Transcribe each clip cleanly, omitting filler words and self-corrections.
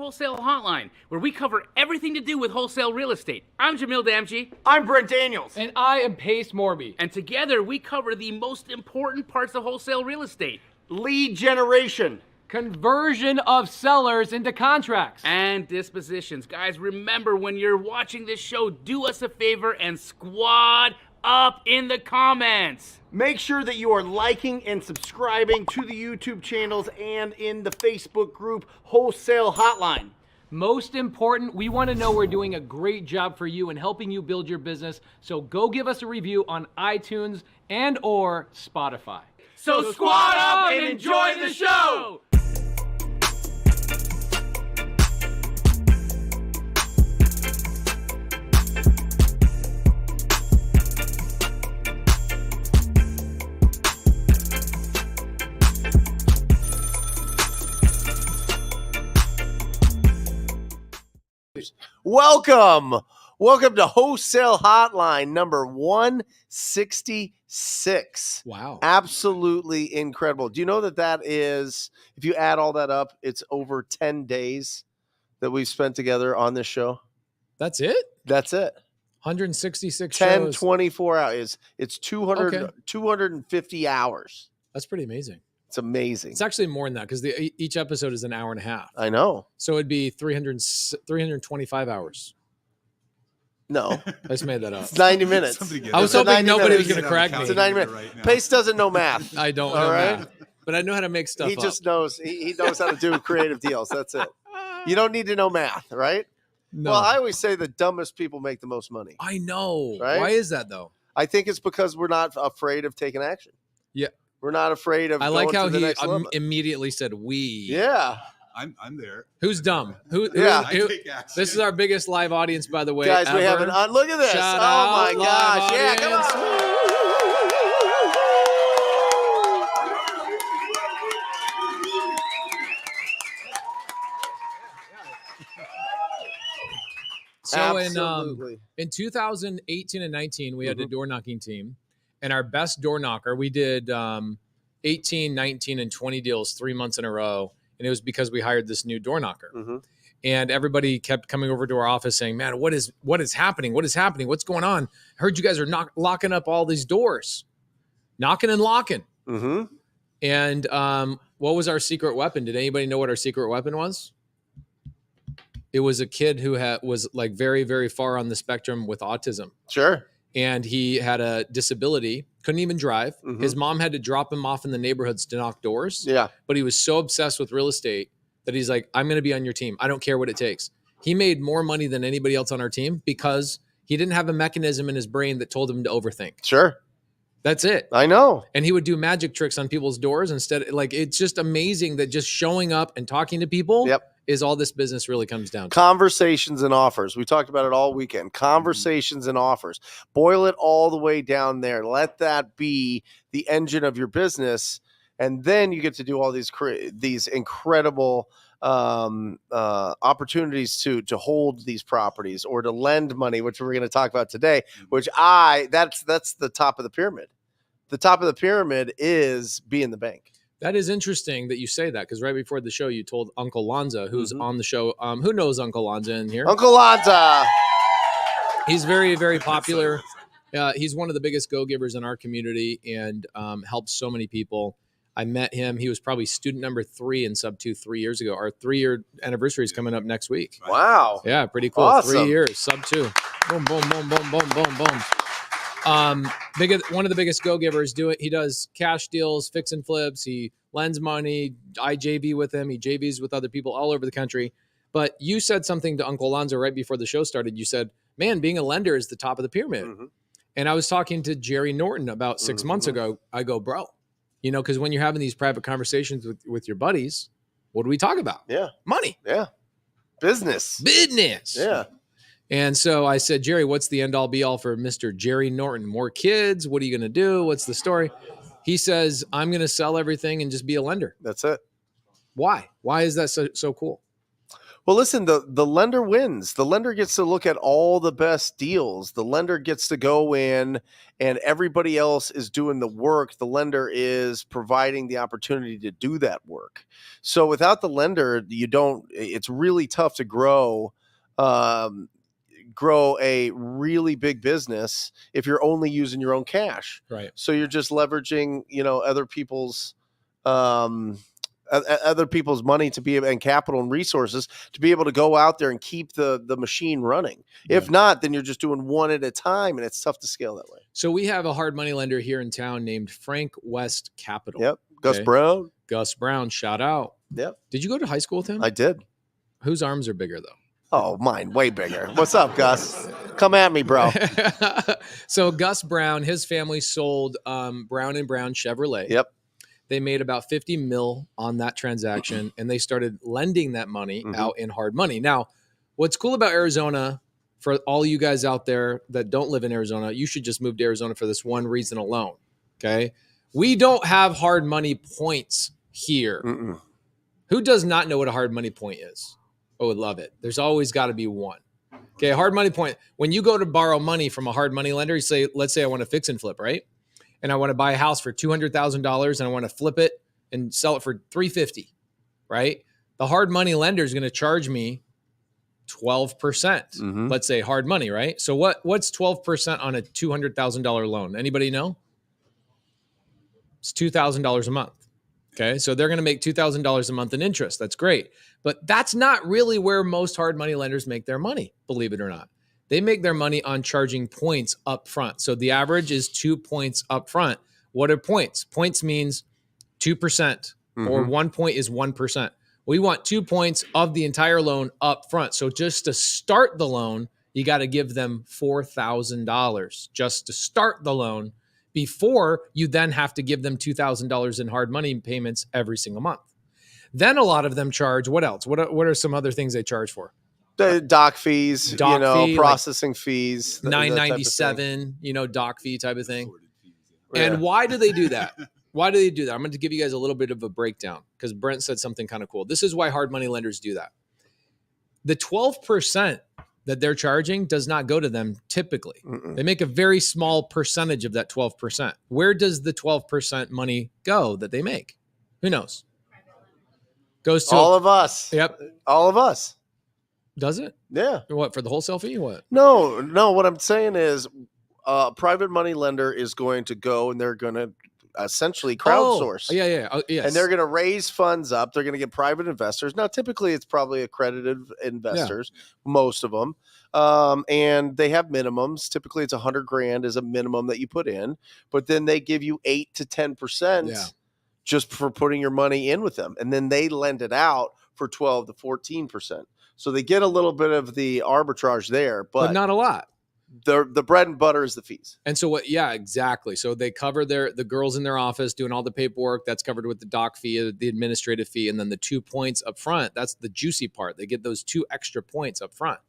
Wholesale Hotline, where we cover everything to do with wholesale real estate. I'm Jamil Damji. I'm Brent Daniels. And I am Pace Morby. And together we cover the most important parts of wholesale real estate. Lead generation. Conversion of sellers into contracts. And dispositions. Guys, remember when you're watching this show, do us a favor and squad up in the comments. Make sure that you are liking and subscribing to the YouTube channels and in the Facebook group Wholesale Hotline. Most important, we want to know we're doing a great job for you and helping you build your business. So go give us a review on iTunes and or Spotify. So squad up and enjoy the show. Welcome to Wholesale Hotline number 166. Wow. Absolutely incredible. Do you know that is, if you add all that up, it's over 10 days that we've spent together on this show? That's it? That's it. 166 10, shows. 24 hours. It's 200, Okay. 250 hours. That's pretty amazing. It's amazing. It's actually more than that because each episode is an hour and a half. I know. So it'd be 325 hours. No. I just made that up. It's 90 minutes. I was hoping nobody was going to correct me. It's a 90 minutes. Right, Pace doesn't know math. I don't All know right? math, but I know how to make stuff He up. just knows. He knows how to do creative deals. That's it. You don't need to know math, right? No. Well, I always say the dumbest people make the most money. I know. Right? Why is that, though? I think it's because we're not afraid of taking action. Yeah. We're not afraid of I like going how to the he next level. immediately said we. Yeah. I'm there. Who's dumb? Yeah. I take action. This is our biggest live audience, by the way. Guys, we have ever. look at this. Shout Oh, out, my live gosh. Yeah, come audience. So Absolutely. in 2018 and 19, we had Mm-hmm. a door knocking team, and our best door knocker, we did 18, 19, and 20 deals 3 months in a row. And it was because we hired this new door knocker. Mm-hmm. And everybody kept coming over to our office saying, man, what is happening? What is happening? What's going on? I heard you guys are locking up all these doors, knocking and locking. Mm-hmm. And what was our secret weapon? Did anybody know what our secret weapon was? It was a kid who was like very, very far on the spectrum with autism. Sure. And he had a disability, couldn't even drive. Mm-hmm. His mom had to drop him off in the neighborhoods to knock doors. Yeah. But he was so obsessed with real estate that he's like, I'm going to be on your team. I don't care what it takes. He made more money than anybody else on our team because he didn't have a mechanism in his brain that told him to overthink. Sure. That's it. I know. And he would do magic tricks on people's doors instead. Like, it's just amazing that just showing up and talking to people is all this business really comes down to. Conversations and offers. We talked about it all weekend. Conversations and offers. Boil it all the way down there. Let that be the engine of your business. And then you get to do all these incredible opportunities to hold these properties or to lend money, which we're going to talk about today, which that's the top of the pyramid. The top of the pyramid is being the bank. That is interesting that you say that, because right before the show, you told Uncle Lanza, who's on the show. Who knows Uncle Lanza in here? Uncle Lanza. He's very, very popular. He's one of the biggest go-givers in our community and helps so many people. I met him. He was probably student number 3 in Sub 2 3 years ago. Our 3-year anniversary is coming up next week. Wow. Yeah, pretty cool. Awesome. 3 years, Sub 2. Boom, boom, boom, boom, boom, boom, boom. One of the biggest go-givers. He does cash deals, fix and flips. He lends money. I JV with him. He JVs with other people all over the country. But you said something to Uncle Lanza right before the show started. You said, man, being a lender is the top of the pyramid. Mm-hmm. And I was talking to Jerry Norton about 6 months ago. I go, bro, because when you're having these private conversations with your buddies, what do we talk about? Yeah. Money. Yeah. Business. Yeah. And so I said, Jerry, what's the end all be all for Mr. Jerry Norton? More kids? What are you going to do? What's the story? He says, I'm going to sell everything and just be a lender. That's it. Why? Why is that so cool? Well, listen, the lender wins. The lender gets to look at all the best deals. The lender gets to go in and everybody else is doing the work. The lender is providing the opportunity to do that work. So without the lender, it's really tough to grow a really big business if you're only using your own cash. Right. So you're just leveraging, other people's other people's money to be able, and capital and resources to be able to go out there and keep the machine running. Yeah. If not, then you're just doing one at a time, and it's tough to scale that way. So we have a hard money lender here in town named Frank West Capital. Yep. Gus Okay. Brown. Gus Brown, shout out. Yep. Did you go to high school with him? I did. Whose arms are bigger though? Oh, mine way bigger. What's up, Gus? Come at me, bro. So Gus Brown, his family sold Brown and Brown Chevrolet. Yep. They made about 50 mil on that transaction, and they started lending that money out in hard money. Now, what's cool about Arizona, for all you guys out there that don't live in Arizona, you should just move to Arizona for this one reason alone. Okay. We don't have hard money points here. Mm-mm. Who does not know what a hard money point is? I would love it. There's always got to be one. Okay. A hard money point. When you go to borrow money from a hard money lender, you say, let's say I want to fix and flip, right? And I want to buy a house for $200,000 and I want to flip it and sell it for $350,000, right? The hard money lender is going to charge me 12%. Let's say hard money, right? So what's 12% on a $200,000 loan? Anybody know? It's $2,000 a month. Okay, so they're going to make $2,000 a month in interest. That's great. But that's not really where most hard money lenders make their money, believe it or not. They make their money on charging points up front. So the average is 2 points up front. What are points? Points means 2% or 1 point is 1%. We want 2 points of the entire loan up front. So just to start the loan, you got to give them $4,000 just to start the loan before you then have to give them $2,000 in hard money payments every single month. Then a lot of them charge, what else? What are some other things they charge for? The doc fees, Fee, processing fees, $9.97, doc fee type of thing. Yeah. And why do they do that? Why do they do that? I'm going to give you guys a little bit of a breakdown because Brent said something kind of cool. This is why hard money lenders do that. The 12% that they're charging does not go to them typically. They make a very small percentage of that 12%. Where does the 12% money go that they make? Who knows? Goes to all of us. Yep. All of us. Does it? Yeah. What, for the wholesale fee or what? No. What I'm saying is a private money lender is going to go and they're going to essentially crowdsource. Oh, yeah. Oh, yes. And they're going to raise funds up. They're going to get private investors. Now, typically it's probably accredited investors, most of them. And they have minimums. Typically it's $100,000 is a minimum that you put in, but then they give you 8 to 10% just for putting your money in with them. And then they lend it out for 12 to 14%. So they get a little bit of the arbitrage there, but not a lot. The bread and butter is the fees. And so what? Yeah, exactly. So they cover the girls in their office doing all the paperwork. That's covered with the doc fee, the administrative fee, and then the 2 points up front. That's the juicy part. They get those 2 extra points up front.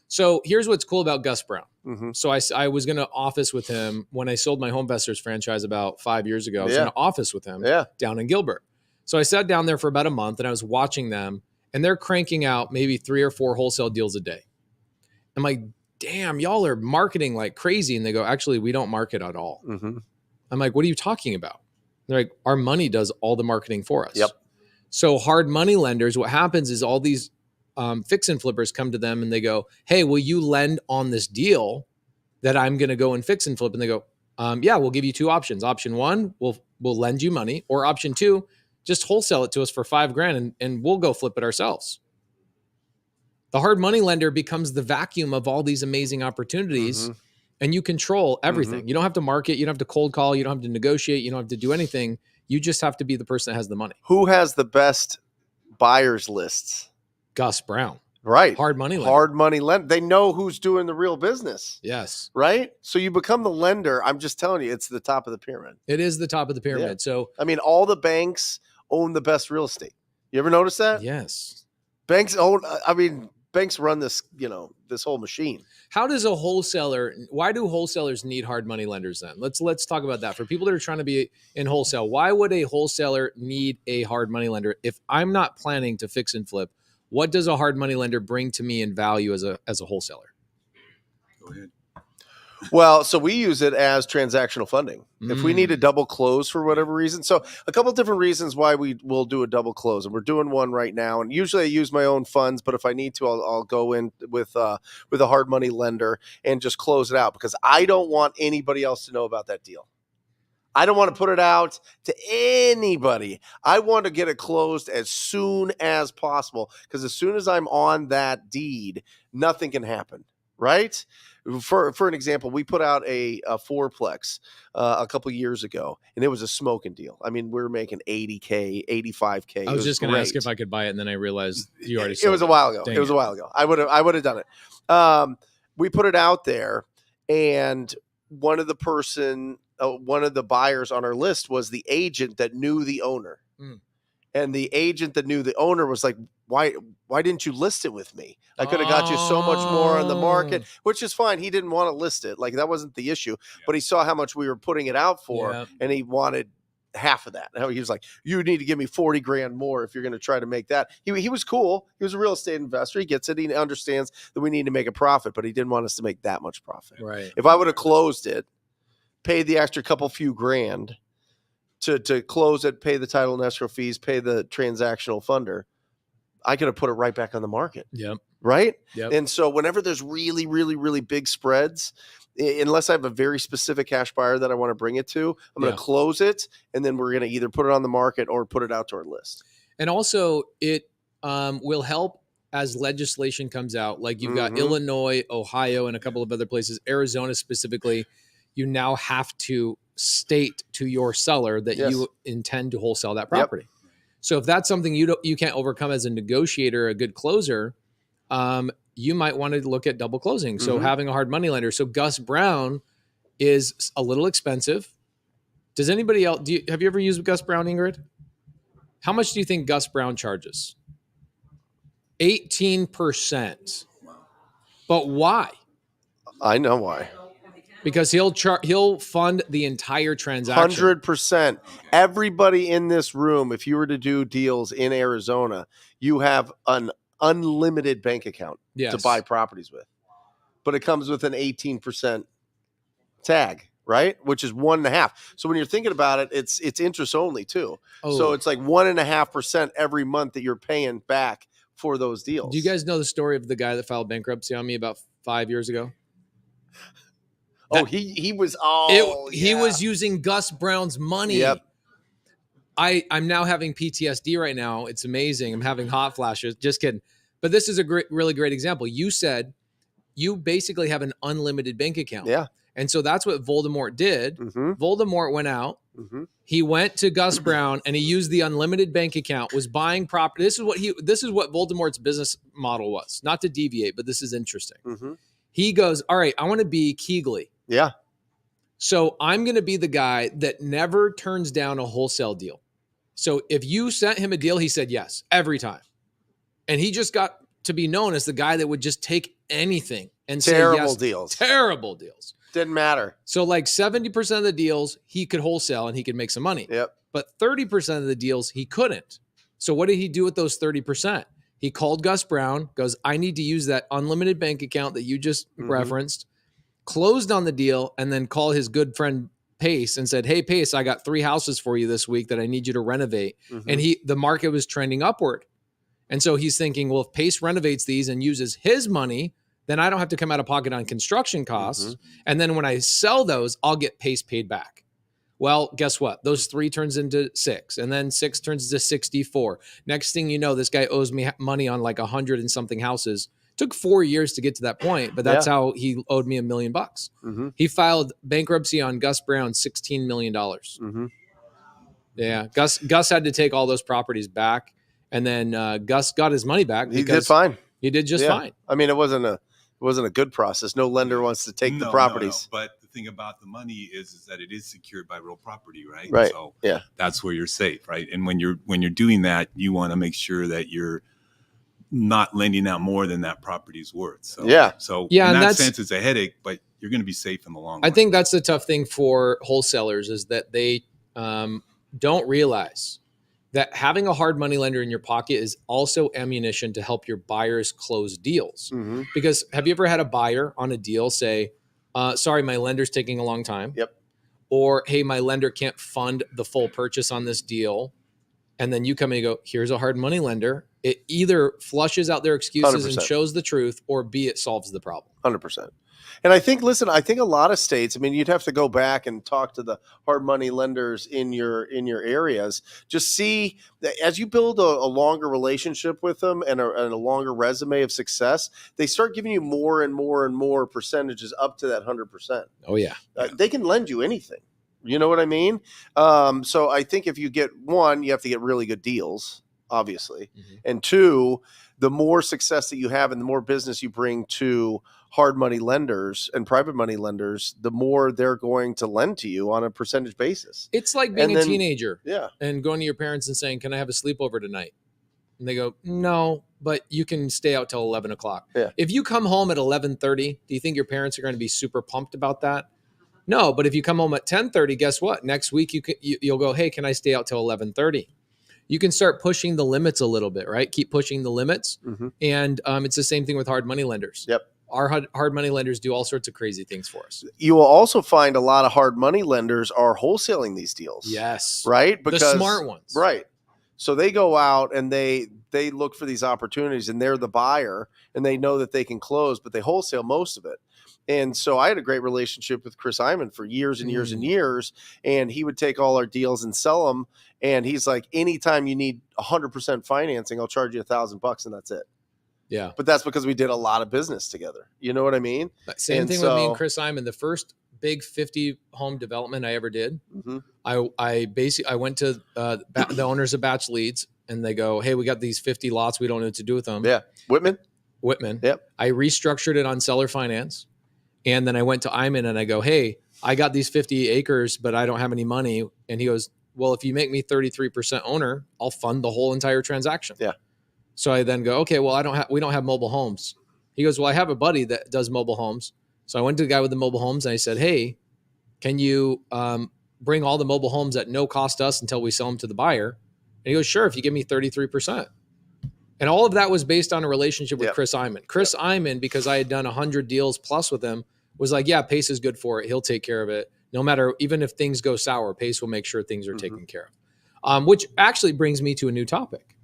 So here's what's cool about Gus Brown. So I was going to office with him when I sold my Home Investors franchise about 5 years ago. I was going to office with him down in Gilbert. So I sat down there for about a month and I was watching them, and they're cranking out maybe 3 or 4 wholesale deals a day. I'm like, damn, y'all are marketing like crazy. And they go, actually, we don't market at all. I'm like, what are you talking about? They're like, our money does all the marketing for us. Yep. So hard money lenders, what happens is all these fix and flippers come to them and they go, hey, will you lend on this deal that I'm going to go and fix and flip? And they go, yeah, we'll give you 2 options. Option 1, we'll lend you money. Or option 2, just wholesale it to us for $5,000 and we'll go flip it ourselves. The hard money lender becomes the vacuum of all these amazing opportunities, and you control everything. You don't have to market. You don't have to cold call. You don't have to negotiate. You don't have to do anything. You just have to be the person that has the money. Who has the best buyers lists? Gus Brown. Right. Hard money lender. Hard money lender. They know who's doing the real business. Yes. Right? So you become the lender. I'm just telling you, it's the top of the pyramid. It is the top of the pyramid. Yeah. So, I mean, all the banks own the best real estate. You ever notice that? yes. Banks run this, this whole machine. How does a wholesaler, why do wholesalers need hard money lenders then? Let's talk about that. For people that are trying to be in wholesale, why would a wholesaler need a hard money lender? If I'm not planning to fix and flip, What does a hard money lender bring to me in value as a wholesaler? Go ahead. Well, so we use it as transactional funding. If we need a double close for whatever reason. So a couple different reasons why we will do a double close. And we're doing one right now. And usually I use my own funds, but if I need to, I'll go in with a hard money lender and just close it out, because I don't want anybody else to know about that deal. I don't want to put it out to anybody. I want to get it closed as soon as possible, because as soon as I'm on that deed, nothing can happen, right? For an example, we put out a fourplex a couple years ago, and it was a smoking deal. I mean, we were making $80K, $85K. I was just going to ask if I could buy it, and then I realized you already sold it. Was a while ago. Dang it was a while ago. I would have done it. We put it out there, and one of the buyers on our list was the agent that knew the owner. And the agent that knew the owner was like, why didn't you list it with me? I could have got you so much more on the market, which is fine. He didn't want to list it. Like, that wasn't the issue, but he saw how much we were putting it out for, and he wanted half of that. He was like, you need to give me 40 grand more if you're going to try to make that. He was cool. He was a real estate investor. He gets it. He understands that we need to make a profit, but he didn't want us to make that much profit. Right. If I would have closed it, paid the extra few grand to close it, pay the title and escrow fees, pay the transactional funder, I could have put it right back on the market. Yep. Right. Yep. And so whenever there's really, really, really big spreads, unless I have a very specific cash buyer that I want to bring it to, I'm going to close it, and then we're going to either put it on the market or put it out to our list. And also, it will help as legislation comes out. Like, you've got Illinois, Ohio, and a couple of other places, Arizona specifically. You now have to state to your seller that you intend to wholesale that property. Yep. So if that's something you can't overcome as a negotiator, a good closer, you might want to look at double closing. So having a hard money lender. So Gus Brown is a little expensive. Does anybody else, have you ever used Gus Brown, Ingrid? How much do you think Gus Brown charges? 18%. But why? I know why. Because he'll fund the entire transaction. 100%. Everybody in this room, if you were to do deals in Arizona, you have an unlimited bank account to buy properties with. But it comes with an 18% tag, right? Which is 1.5. So when you're thinking about it, it's interest only too. Oh. So it's like 1.5% every month that you're paying back for those deals. Do you guys know the story of the guy that filed bankruptcy on me about 5 years ago? He was he was using Gus Brown's money. Yep. I'm now having PTSD right now. It's amazing. I'm having hot flashes. Just kidding. But this is a really great example. You said you basically have an unlimited bank account. Yeah. And so that's what Voldemort did. Voldemort went out. He went to Gus Brown and he used the unlimited bank account, was buying property. This is what Voldemort's business model was. Not to deviate, but this is interesting. He goes, all right, I want to be Keegley. Yeah. So I'm going to be the guy that never turns down a wholesale deal. So if you sent him a deal, he said yes every time. And he just got to be known as the guy that would just take anything and say yes. Terrible deals. Didn't matter. So like 70% of the deals he could wholesale and he could make some money. Yep. But 30% of the deals he couldn't. So what did he do with those 30%? He called Gus Brown, goes, I need to use that unlimited bank account that you just referenced, closed on the deal, and then called his good friend Pace and said, hey, Pace, I got 3 houses for you this week that I need you to renovate. And the market was trending upward. And so he's thinking, well, if Pace renovates these and uses his money, then I don't have to come out of pocket on construction costs. And then when I sell those, I'll get Pace paid back. Well, guess what? Those 3 turns into 6, and then 6 turns into 64. Next thing you know, this guy owes me money on like 100 and something houses. Took 4 years to get to that point, but that's how he owed me $1 million. He filed bankruptcy on Gus Brown, $16 million. Yeah, Gus had to take all those properties back, and then Gus got his money back. He did fine. He did just fine. I mean, it wasn't a good process. No lender wants to take the properties. No. But the thing about the money is that it is secured by real property, right? Right. So that's where you're safe, right? And when you're doing that, you want to make sure that you're not lending out more than that property's worth. So in that sense, it's a headache, but you're going to be safe in the long run. I think that's the tough thing for wholesalers is that they don't realize that having a hard money lender in your pocket is also ammunition to help your buyers close deals. Mm-hmm. Because have you ever had a buyer on a deal say, sorry, my lender's taking a long time? Yep. Or, hey, my lender can't fund the full purchase on this deal. And then you come in and go, here's a hard money lender. It either flushes out their excuses 100%. and shows the truth, or B, it solves the problem. 100%. And I think a lot of states, I mean, you'd have to go back and talk to the hard money lenders in your areas. Just see that as you build a longer relationship with them and a longer resume of success, they start giving you more and more and more percentages up to that 100%. Oh, yeah. They can lend you anything. You know what I mean? So I think if you get one, you have to get really good deals, obviously. Mm-hmm. And two, the more success that you have and the more business you bring to hard money lenders and private money lenders, the more they're going to lend to you on a percentage basis. It's like being a teenager, yeah, and going to your parents and saying, can I have a sleepover tonight? And they go, no, but you can stay out till 11 o'clock. Yeah. If you come home at 11:30, do you think your parents are going to be super pumped about that? No, but if you come home at 10:30, guess what? Next week you'll go, hey, can I stay out till 11:30? You can start pushing the limits a little bit, right? Keep pushing the limits. Mm-hmm. And it's the same thing with hard money lenders. Yep. Our hard money lenders do all sorts of crazy things for us. You will also find a lot of hard money lenders are wholesaling these deals. Yes. Right? Because, the smart ones. Right. So they go out and they look for these opportunities, and they're the buyer, and they know that they can close, but they wholesale most of it. And so I had a great relationship with Chris Iman for years and years and years, and he would take all our deals and sell them. And he's like, anytime you need 100% financing, I'll charge you $1,000 and that's it. Yeah. But that's because we did a lot of business together. You know what I mean? Same thing with me and Chris Iman. The first big 50 home development I ever did, mm-hmm. I went to the owners of Batch Leads, and they go, hey, we got these 50 lots. We don't know what to do with them. Yeah. Whitman. Yep. I restructured it on seller finance. And then I went to Iman and I go, hey, I got these 50 acres, but I don't have any money. And he goes, well, if you make me 33% owner, I'll fund the whole entire transaction. Yeah. So I then go, okay, well, we don't have mobile homes. He goes, well, I have a buddy that does mobile homes. So I went to the guy with the mobile homes and I said, hey, can you bring all the mobile homes at no cost to us until we sell them to the buyer? And he goes, sure, if you give me 33%. And all of that was based on a relationship with Chris Iman. Chris Iman, because I had done 100 deals plus with him, was like, yeah, Pace is good for it. He'll take care of it. No matter, even if things go sour, Pace will make sure things are taken care of. Which actually brings me to a new topic.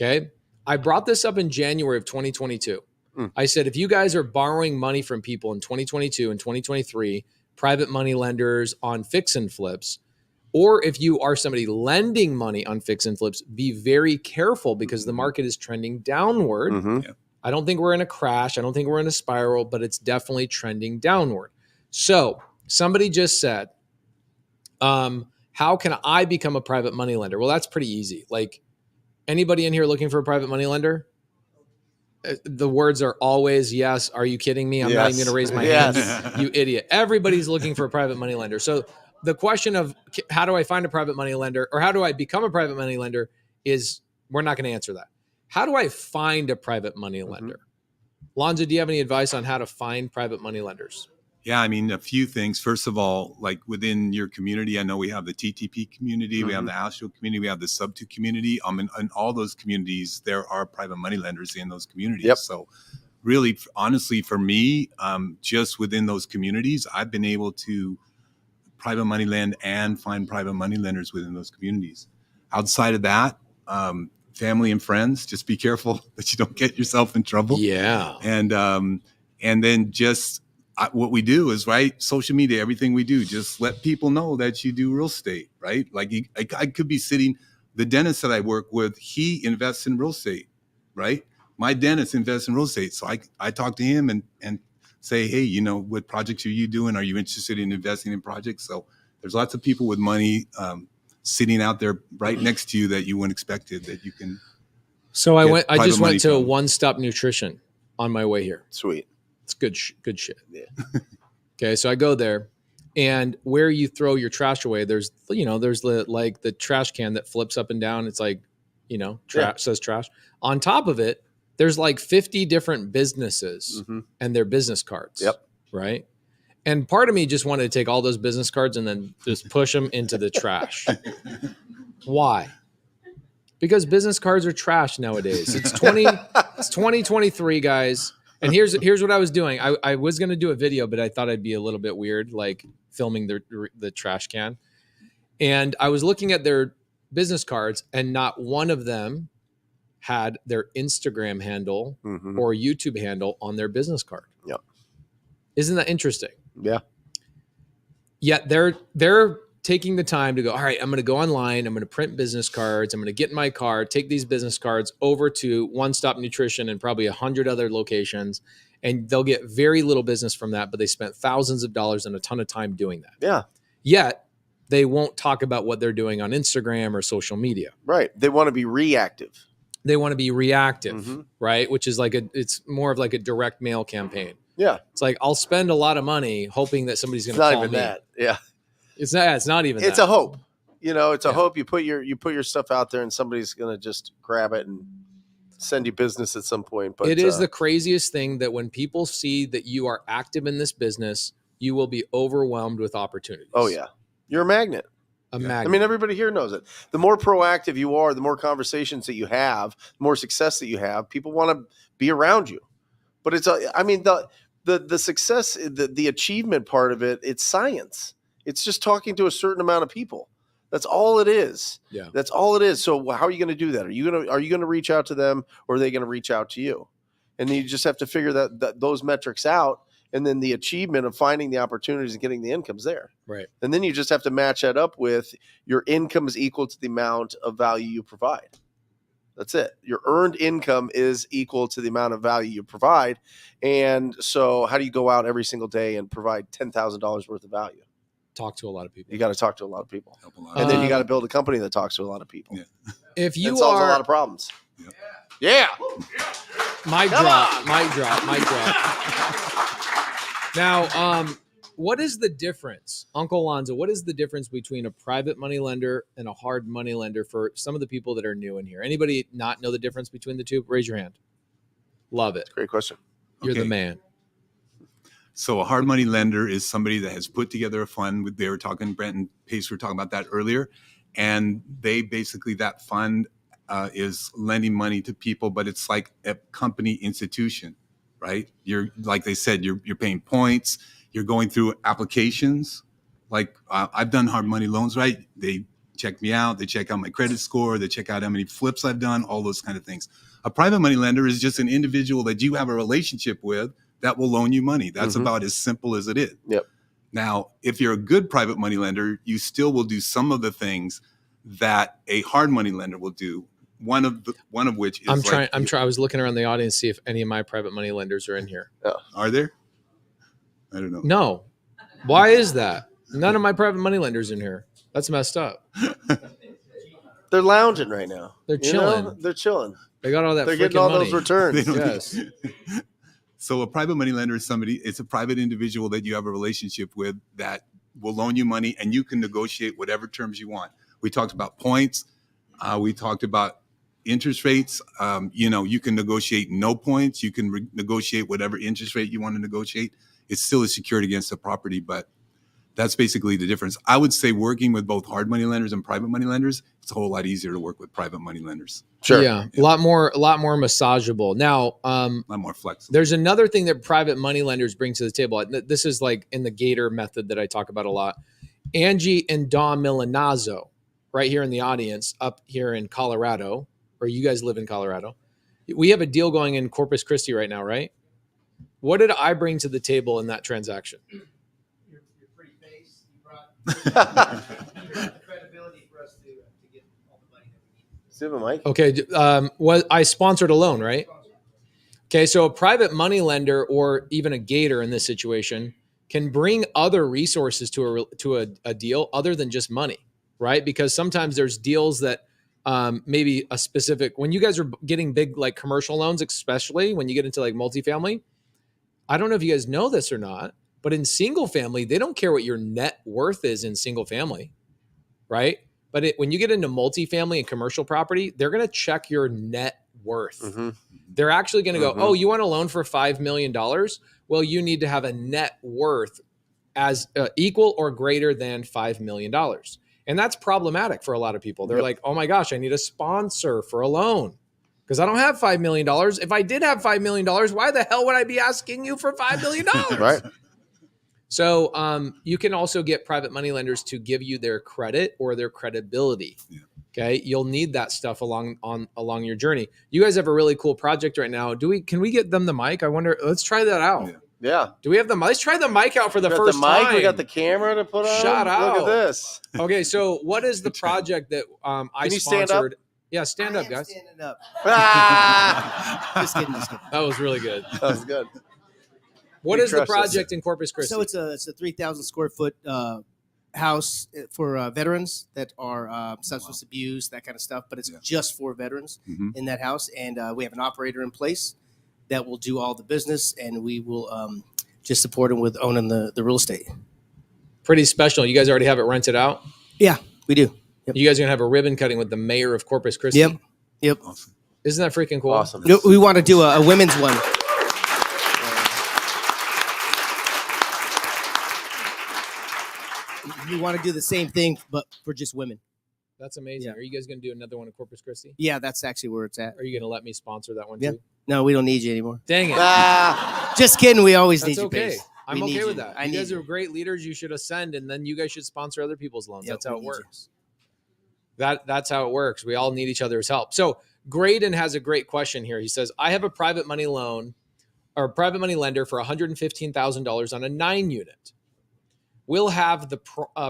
Okay. I brought this up in January of 2022. I said, if you guys are borrowing money from people in 2022 and 2023, private money lenders on fix and flips, or if you are somebody lending money on fix and flips, be very careful because the market is trending downward. Mm-hmm. Yeah. I don't think we're in a crash. I don't think we're in a spiral, but it's definitely trending downward. So somebody just said, how can I become a private money lender? Well, that's pretty easy. Like, anybody in here looking for a private money lender? The words are always yes. Are you kidding me? I'm not even going to raise my hand. You idiot. Everybody's looking for a private money lender. So the question of how do I find a private money lender, or how do I become a private money lender, is we're not going to answer that. How do I find a private money lender? Lanza, do you have any advice on how to find private money lenders? Yeah, I mean, a few things. First of all, like within your community, I know we have the TTP community, we have the Astro community, we have the Sub2 community. In all those communities, there are private money lenders in those communities. Yep. So really, honestly, for me, just within those communities, I've been able to private money lend and find private money lenders within those communities. Outside of that, family and friends, just be careful that you don't get yourself in trouble. Yeah. And then just what we do is, right, social media, everything we do, just let people know that you do real estate, right? Like I could be sitting, the dentist that I work with, he invests in real estate, right? My dentist invests in real estate. So I talk to him and say, hey, you know, what projects are you doing? Are you interested in investing in projects? So there's lots of people with money sitting out there right next to you that you wouldn't expect it, that you can. So I just went to One Stop Nutrition on my way here. Sweet. It's good shit. Yeah. Okay. So I go there, and where you throw your trash away, there's the trash can that flips up and down. It's like, says trash. On top of it, there's like 50 different businesses and their business cards. Yep. Right. And part of me just wanted to take all those business cards and then just push them into the trash. Why? Because business cards are trash nowadays. It's 2023, guys. And here's what I was doing. I was going to do a video, but I thought I'd be a little bit weird, like filming the trash can. And I was looking at their business cards, and not one of them had their Instagram handle or YouTube handle on their business card. Yeah. Isn't that interesting? Yeah. Yet they're taking the time to go, all right, I'm going to go online. I'm going to print business cards. I'm going to get in my car, take these business cards over to One Stop Nutrition and probably 100 other locations. And they'll get very little business from that, but they spent thousands of dollars and a ton of time doing that. Yeah. Yet they won't talk about what they're doing on Instagram or social media. Right. They want to be reactive. They want to be reactive, right? Which is like it's more of like a direct mail campaign. Yeah. It's like, I'll spend a lot of money hoping that somebody's going to call me. It's not even that. Yeah. It's not even it's that. A hope. It's a hope. You put your stuff out there and somebody's going to just grab it and send you business at some point. But it is the craziest thing that when people see that you are active in this business, you will be overwhelmed with opportunities. Oh yeah. You're a magnet. Magnet. I mean, everybody here knows it. The more proactive you are, the more conversations that you have, the more success that you have, people want to be around you. But the success, the achievement part of it, it's science. It's just talking to a certain amount of people. That's all it is. Yeah. That's all it is. So how are you going to do that? Are you going to reach out to them, or are they going to reach out to you? And you just have to figure that those metrics out, and then the achievement of finding the opportunities and getting the income's there. Right. And then you just have to match that up with your income is equal to the amount of value you provide. That's it. Your earned income is equal to the amount of value you provide. And so how do you go out every single day and provide $10,000 worth of value? Talk to a lot of people. You got to talk to a lot of people. And then you got to build a company that talks to a lot of people. Yeah. If you solves a lot of problems. Yeah. Mic drop. Now, what is the difference, Uncle Lanza? What is the difference between a private money lender and a hard money lender for some of the people that are new in here? Anybody not know the difference between the two? Raise your hand. Love it. Great question. You're the man. So a hard money lender is somebody that has put together a fund. They were talking, Brent and Pace were talking about that earlier. And they basically, that fund is lending money to people, but it's like a company institution, right? You're, like they said, you're paying points. You're going through applications. Like I've done hard money loans, right? They check me out. They check out my credit score. They check out how many flips I've done, all those kind of things. A private money lender is just an individual that you have a relationship with that will loan you money. That's about as simple as it is. Yep. Now, if you're a good private money lender, you still will do some of the things that a hard money lender will do. One of which is I was looking around the audience to see if any of my private money lenders are in here. Oh. Are there? I don't know. No. Why is that? None of my private money lenders in here. That's messed up. They're lounging right now. They're chilling. They're chilling. They got all that. They're getting all money. those returns. Yes. So a private money lender is it's a private individual that you have a relationship with that will loan you money, and you can negotiate whatever terms you want. We talked about points. We talked about interest rates. You can negotiate no points. You can negotiate whatever interest rate you want to negotiate. It still is secured against the property, but that's basically the difference. I would say working with both hard money lenders and private money lenders, it's a whole lot easier to work with private money lenders. Sure. Yeah. A lot more massageable. Now, a lot more flexible. There's another thing that private money lenders bring to the table. This is like in the Gator method that I talk about a lot. Angie and Don Milanazzo, right here in the audience, up here in Colorado, or you guys live in Colorado. We have a deal going in Corpus Christi right now, right? What did I bring to the table in that transaction? Your pretty face. You brought credibility for us to get all the money that we need. See the mic? Okay. I sponsored a loan, right? Okay. So a private money lender or even a Gator in this situation can bring other resources to a deal other than just money, right? Because sometimes there's deals that maybe a specific, when you guys are getting big like commercial loans, especially when you get into like multifamily, I don't know if you guys know this or not, but in single family, they don't care what your net worth is in single family, right? But when you get into multifamily and commercial property, they're going to check your net worth. Mm-hmm. They're actually going to go, oh, you want a loan for $5 million? Well, you need to have a net worth as equal or greater than $5 million. And that's problematic for a lot of people. They're like, oh my gosh, I need a sponsor for a loan because I don't have $5 million. If I did have $5 million, why the hell would I be asking you for $5 million? Right. So you can also get private money lenders to give you their credit or their credibility. Yeah. Okay, you'll need that stuff along your journey. You guys have a really cool project right now. Can we get them the mic? I wonder. Let's try that out. Yeah. Do we have the mic? Let's try the mic out for the first time. We got the camera to put on. Shout out. Look at this. Okay, so what is the project that I Can you sponsored? Stand up? Yeah, stand up, guys. Standing up. Just kidding. That was really good. That was good. What is the project in Corpus Christi? So it's a 3,000 square foot house for veterans that are substance abuse, that kind of stuff. But it's just for veterans in that house, and we have an operator in place that will do all the business, and we will just support them with owning the real estate. Pretty special. You guys already have it rented out? Yeah, we do. Yep. You guys are gonna have a ribbon cutting with the mayor of Corpus Christi? Yep. Awesome. Isn't that freaking cool? Awesome. We want to do a women's one. We want to do the same thing, but for just women. That's amazing. Yeah. Are you guys going to do another one in Corpus Christi? Yeah, that's actually where it's at. Are you going to let me sponsor that one Yeah. too? No, we don't need you anymore. Dang it. Just kidding. We always That's need okay. you, Pace. I'm okay with that. You guys you. are great leaders. You should ascend, and then you guys should sponsor other people's loans. Yep, That's how we it need works. That's how it works. We all need each other's help. So Graydon has a great question here. He says, I have a private money loan or private money lender for $115,000 on a 9-unit. We'll have the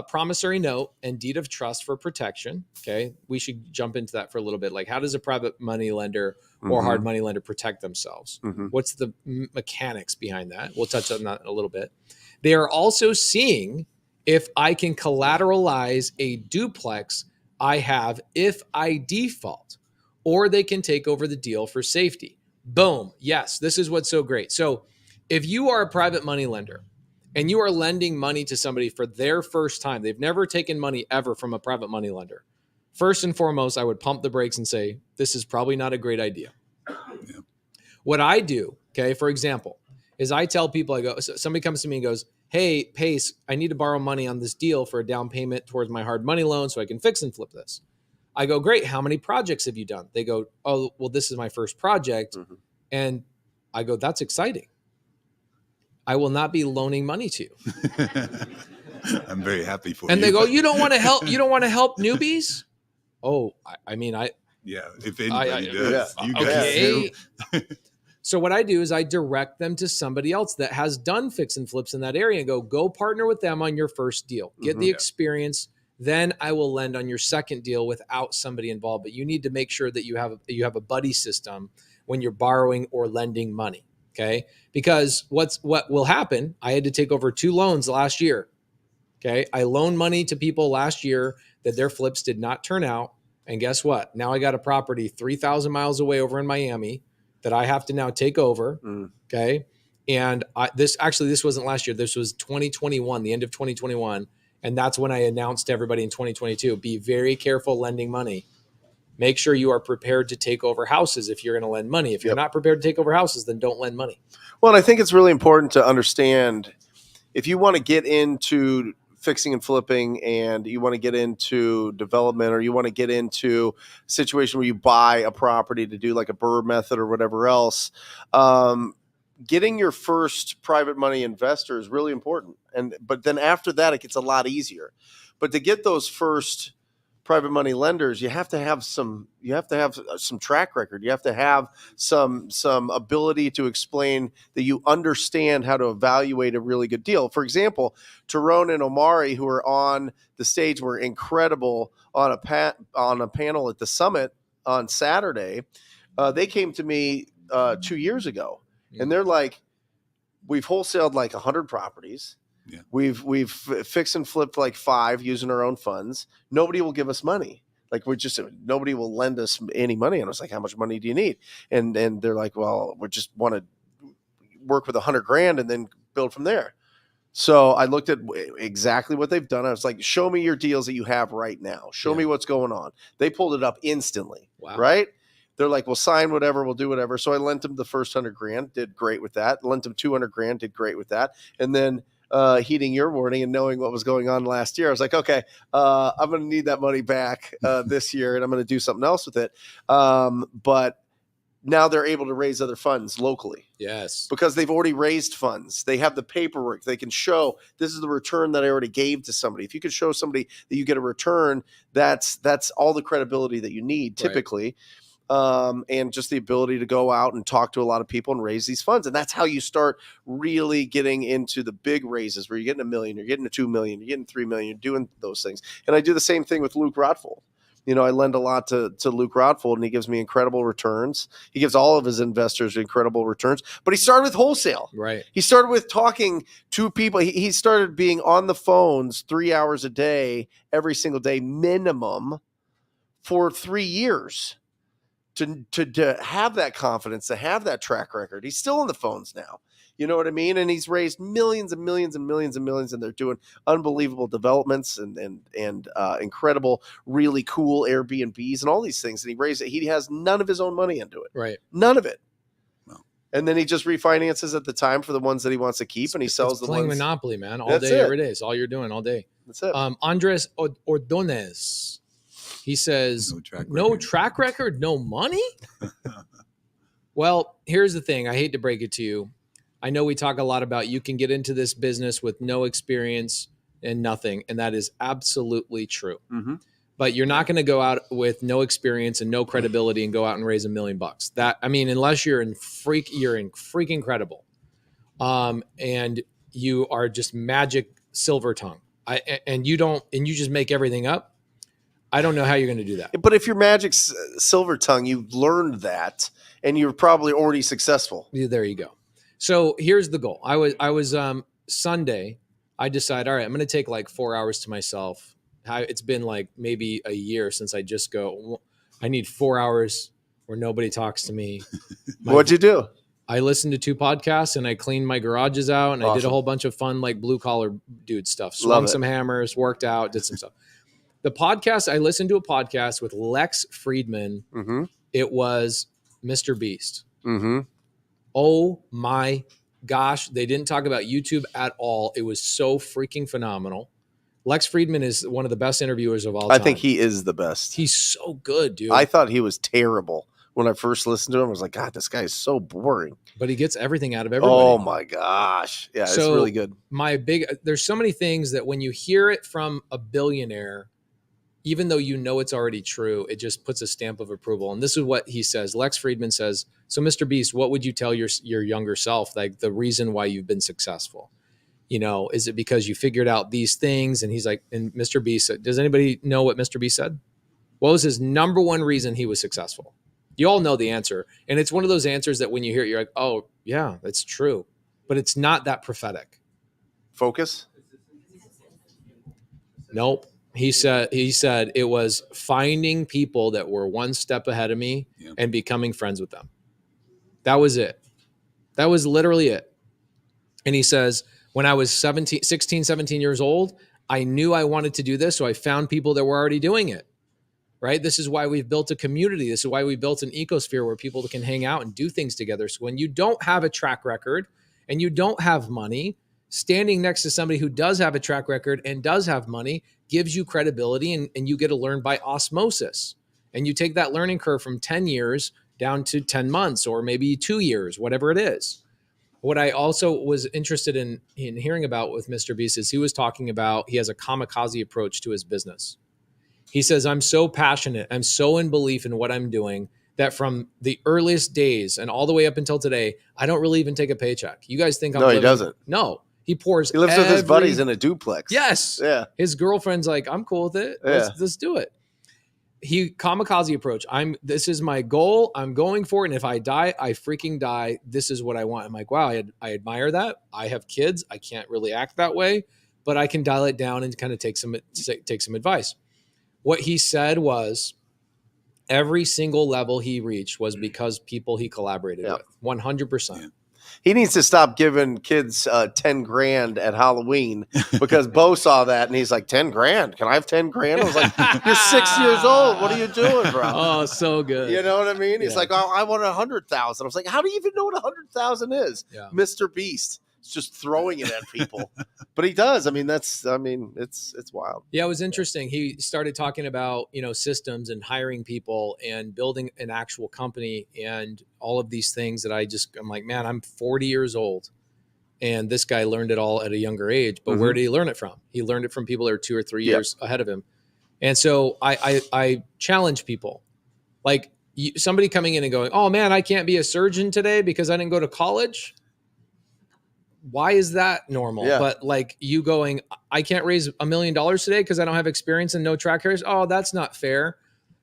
promissory note and deed of trust for protection. Okay. We should jump into that for a little bit. Like, how does a private money lender or hard money lender protect themselves? What's the mechanics behind that? We'll touch on that in a little bit. They are also seeing if I can collateralize a duplex I have if I default, or they can take over the deal for safety. Boom. Yes, this is what's so great. So if you are a private money lender and you are lending money to somebody for their first time, they've never taken money ever from a private money lender. First and foremost, I would pump the brakes and say, this is probably not a great idea. Yeah. What I do, okay, for example, is I tell people, somebody comes to me and goes, hey, Pace, I need to borrow money on this deal for a down payment towards my hard money loan so I can fix and flip this. I go, great. How many projects have you done? They go, oh, well, this is my first project. And I go, that's exciting. I will not be loaning money to you. I'm very happy for you. And they go, you don't want to help? You don't want to help newbies? Oh, I mean, yeah, if anybody does, you guys okay. do. So what I do is I direct them to somebody else that has done fix and flips in that area and go partner with them on your first deal. Get the experience. Then I will lend on your second deal without somebody involved. But you need to make sure that you have a buddy system when you're borrowing or lending money. Okay. Because what will happen, I had to take over 2 loans last year. Okay. I loaned money to people last year that their flips did not turn out. And guess what? Now I got a property 3,000 miles away over in Miami that I have to now take over. Okay. And this wasn't last year. This was 2021, the end of 2021. And that's when I announced to everybody in 2022, be very careful lending money. Make sure you are prepared to take over houses if you're going to lend money. If you're not prepared to take over houses, then don't lend money. Well, and I think it's really important to understand if you want to get into fixing and flipping and you want to get into development or you want to get into a situation where you buy a property to do like a BRRRR method or whatever else, getting your first private money investor is really important. But then after that, it gets a lot easier. But to get those first private money lenders, you have to have some track record. You have to have some ability to explain that you understand how to evaluate a really good deal. For example, Tyrone and Omari, who are on the stage, were incredible on a panel at the summit on Saturday. They came to me 2 years ago, and they're like, we've wholesaled like 100 properties. Yeah. We've fixed and flipped like 5 using our own funds. Nobody will give us money. Like nobody will lend us any money. And I was like, how much money do you need? And they're like, well, we just want to work with $100,000 and then build from there. So I looked at exactly what they've done. I was like, show me your deals that you have right now. Show me what's going on. They pulled it up instantly. Wow. Right? They're like, we'll sign whatever, we'll do whatever. So I lent them the first $100,000, did great with that. Lent them $200,000, did great with that. And then heeding your warning and knowing what was going on last year, I was like, okay, I'm going to need that money back this year, and I'm going to do something else with it. But now they're able to raise other funds locally. Yes. Because they've already raised funds. They have the paperwork. They can show this is the return that I already gave to somebody. If you could show somebody that you get a return, that's all the credibility that you need typically. Right. And just the ability to go out and talk to a lot of people and raise these funds. And that's how you start really getting into the big raises where you're getting $1 million, you're getting $2 million, you're getting $3 million, you're doing those things. And I do the same thing with Luke Rodfold. I lend a lot to Luke Rodfold, and he gives me incredible returns. He gives all of his investors incredible returns. But he started with wholesale. Right. He started with talking to people. He started being on the phones 3 hours a day, every single day, minimum, for 3 years to have that confidence, to have that track record. He's still on the phones now. You know what I mean? And he's raised millions and millions and millions and millions, and they're doing unbelievable developments and incredible, really cool Airbnbs and all these things. And he has none of his own money into it. Right. None of it. No. And then he just refinances at the time for the ones that he wants to keep, and he sells the playing ones. Monopoly, man, all day, every day. It's all you're doing all day. That's it. Andres Ordonez. He says, no track record, no money? Well, here's the thing. I hate to break it to you. I know we talk a lot about you can get into this business with no experience and nothing, and that is absolutely true. Mm-hmm. But you're not going to go out with no experience and no credibility and go out and raise $1 million. Unless you're freaking incredible, and you are just magic silver tongue, and you just make everything up. I don't know how you're going to do that. But if you're magic silver tongue, you've learned that, and you're probably already successful. Yeah, there you go. So here's the goal. I was Sunday. I decided, all right, I'm going to take like 4 hours to myself. It's been like maybe a year since I just go, I need 4 hours where nobody talks to me. What'd you do? I listened to 2 podcasts and I cleaned my garages out and I did a whole bunch of fun, like blue collar dude stuff, swung some hammers, worked out, did some stuff. I listened to a podcast with Lex Friedman. Mm-hmm. It was Mr. Beast. Mm-hmm. Oh my gosh. They didn't talk about YouTube at all. It was so freaking phenomenal. Lex Friedman is one of the best interviewers of all time. I think he is the best. He's so good, dude. I thought he was terrible when I first listened to him. I was like, God, this guy is so boring. But he gets everything out of everybody. Oh my gosh. Yeah, it's really good. There's so many things that when you hear it from a billionaire, even though you know it's already true, it just puts a stamp of approval. And this is what he says. Lex Friedman says, so Mr. Beast, what would you tell your younger self? Like the reason why you've been successful, is it because you figured out these things? And he's like, and Mr. Beast said, does anybody know what Mr. Beast said? What was his number one reason he was successful? You all know the answer. And it's one of those answers that when you hear it, you're like, oh yeah, that's true. But it's not that prophetic. Focus? Nope. He said it was finding people that were one step ahead of me and becoming friends with them. That was it. That was literally it. And he says, when I was 16, 17 years old, I knew I wanted to do this. So I found people that were already doing it, right? This is why we've built a community. This is why we built an ecosphere where people can hang out and do things together. So when you don't have a track record and you don't have money, standing next to somebody who does have a track record and does have money gives you credibility, and you get to learn by osmosis. And you take that learning curve from 10 years down to 10 months or maybe 2 years, whatever it is. What I also was interested in hearing about with Mr. Beast is he was talking about he has a kamikaze approach to his business. He says, I'm so passionate, I'm so in belief in what I'm doing that from the earliest days and all the way up until today, I don't really even take a paycheck. You guys think I'm living? He doesn't. No. He pours. He lives with his buddies in a duplex. Yes. Yeah. His girlfriend's like, I'm cool with it. Yeah. Let's do it. He kamikaze approach. This is my goal. I'm going for it. And if I die, I freaking die. This is what I want. I'm like, wow, I admire that. I have kids. I can't really act that way, but I can dial it down and kind of take some advice. What he said was every single level he reached was because people he collaborated with. 100%. Yeah. He needs to stop giving kids $10,000 at Halloween because Bo saw that and he's like, $10,000? Can I have $10,000? I was like, you're 6 years old. What are you doing, bro? Oh, so good. You know what I mean? He's like, oh, I want 100,000. I was like, how do you even know what 100,000 is? Yeah. Mr. Beast. It's just throwing it at people. But he does. I mean, it's wild. Yeah, it was interesting. He started talking about, systems and hiring people and building an actual company and all of these things that I'm like, man, I'm 40 years old. And this guy learned it all at a younger age. But where did he learn it from? He learned it from people that are 2 or 3 years ahead of him. And so I challenge people, like somebody coming in and going, oh man, I can't be a surgeon today because I didn't go to college. Why is that normal? Yeah. But like you going, I can't raise $1 million today because I don't have experience and no track record. Oh, that's not fair.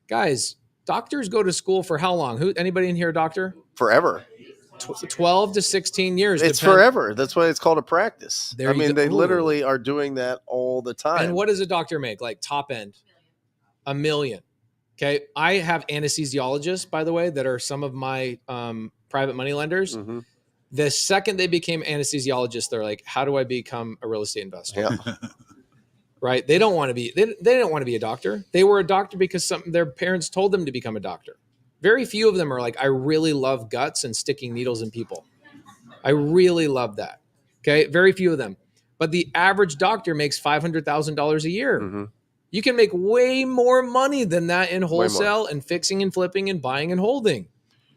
Guys, doctors go to school for how long? Anybody in here a doctor? Forever. 12 to 16 years. It's forever. That's why it's called a practice. They literally are doing that all the time. And what does a doctor make? Like top end, $1 million. Okay. I have anesthesiologists, by the way, that are some of my private money lenders. Mm-hmm. The second they became anesthesiologists, they're like, how do I become a real estate investor? Yeah. Right. They don't want to be, they don't want to be a doctor. They were a doctor because their parents told them to become a doctor. Very few of them are like, I really love guts and sticking needles in people. I really love that. Okay. Very few of them. But the average doctor makes $500,000 a year. Mm-hmm. You can make way more money than that in wholesale and fixing and flipping and buying and holding.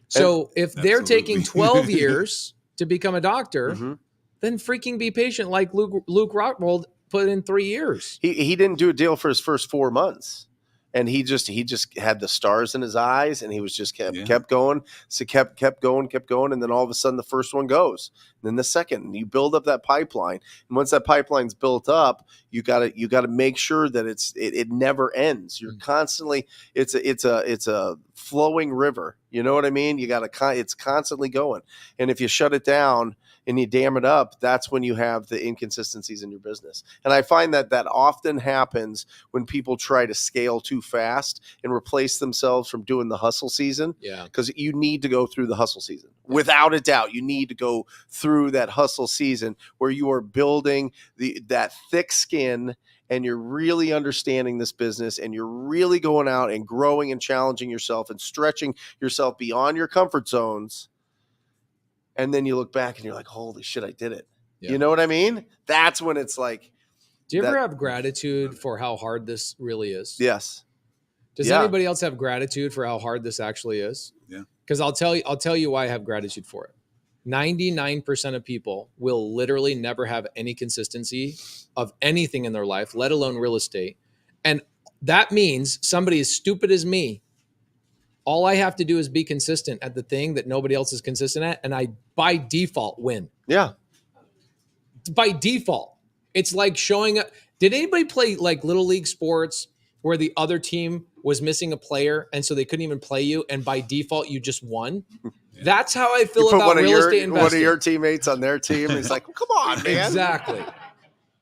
So if they're taking 12 years to become a doctor, then freaking be patient like Luke Rockwold put in 3 years. He didn't do a deal for his first 4 months. And he just had the stars in his eyes, and he was just kept going. So kept going. And then all of a sudden the first one goes. And then the second, and you build up that pipeline. And once that pipeline's built up, you gotta make sure that it never ends. You're constantly, it's a flowing river. You know what I mean? It's constantly going. And if you shut it down and you dam it up, that's when you have the inconsistencies in your business. And I find that often happens when people try to scale too fast and replace themselves from doing the hustle season. Yeah. Because you need to go through the hustle season. Without a doubt, you need to go through that hustle season where you are building that thick skin and you're really understanding this business and you're really going out and growing and challenging yourself and stretching yourself beyond your comfort zones. And then you look back and you're like, holy shit, I did it. Yeah. You know what I mean? That's when it's like. Do you ever have gratitude for how hard this really is? Yes. Does anybody else have gratitude for how hard this actually is? Yeah. Because I'll tell you why I have gratitude for it. 99% of people will literally never have any consistency of anything in their life, let alone real estate. And that means somebody as stupid as me, all I have to do is be consistent at the thing that nobody else is consistent at, and I, by default, win. Yeah. By default. It's like showing up. Did anybody play like little league sports where the other team was missing a player, and so they couldn't even play you, and by default, you just won? Yeah. That's how I feel about real estate investing. One of your teammates on their team is like, well, come on, man. Exactly.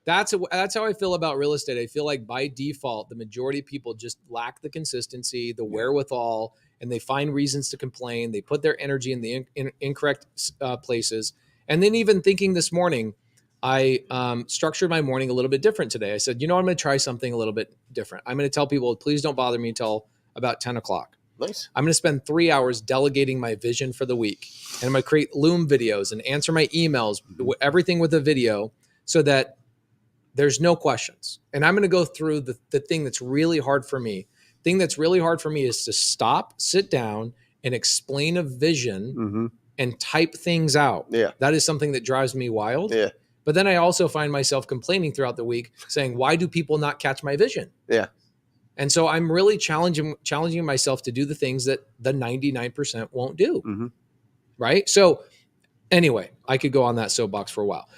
That's how I feel about real estate. I feel like by default, the majority of people just lack the consistency, the wherewithal, and they find reasons to complain. They put their energy in the incorrect places. And then even thinking this morning, I structured my morning a little bit different today. I said, I'm going to try something a little bit different. I'm going to tell people, please don't bother me until about 10 o'clock. Nice. I'm going to spend 3 hours delegating my vision for the week. And I'm going to create Loom videos and answer my emails, everything with a video, so that there's no questions. And I'm going to go through the thing that's really hard for me. The thing that's really hard for me is to stop, sit down, and explain a vision and type things out. Yeah. That is something that drives me wild. Yeah. But then I also find myself complaining throughout the week saying, why do people not catch my vision? Yeah. And so I'm really challenging myself to do the things that the 99% won't do. Right? So anyway, I could go on that soapbox for a while.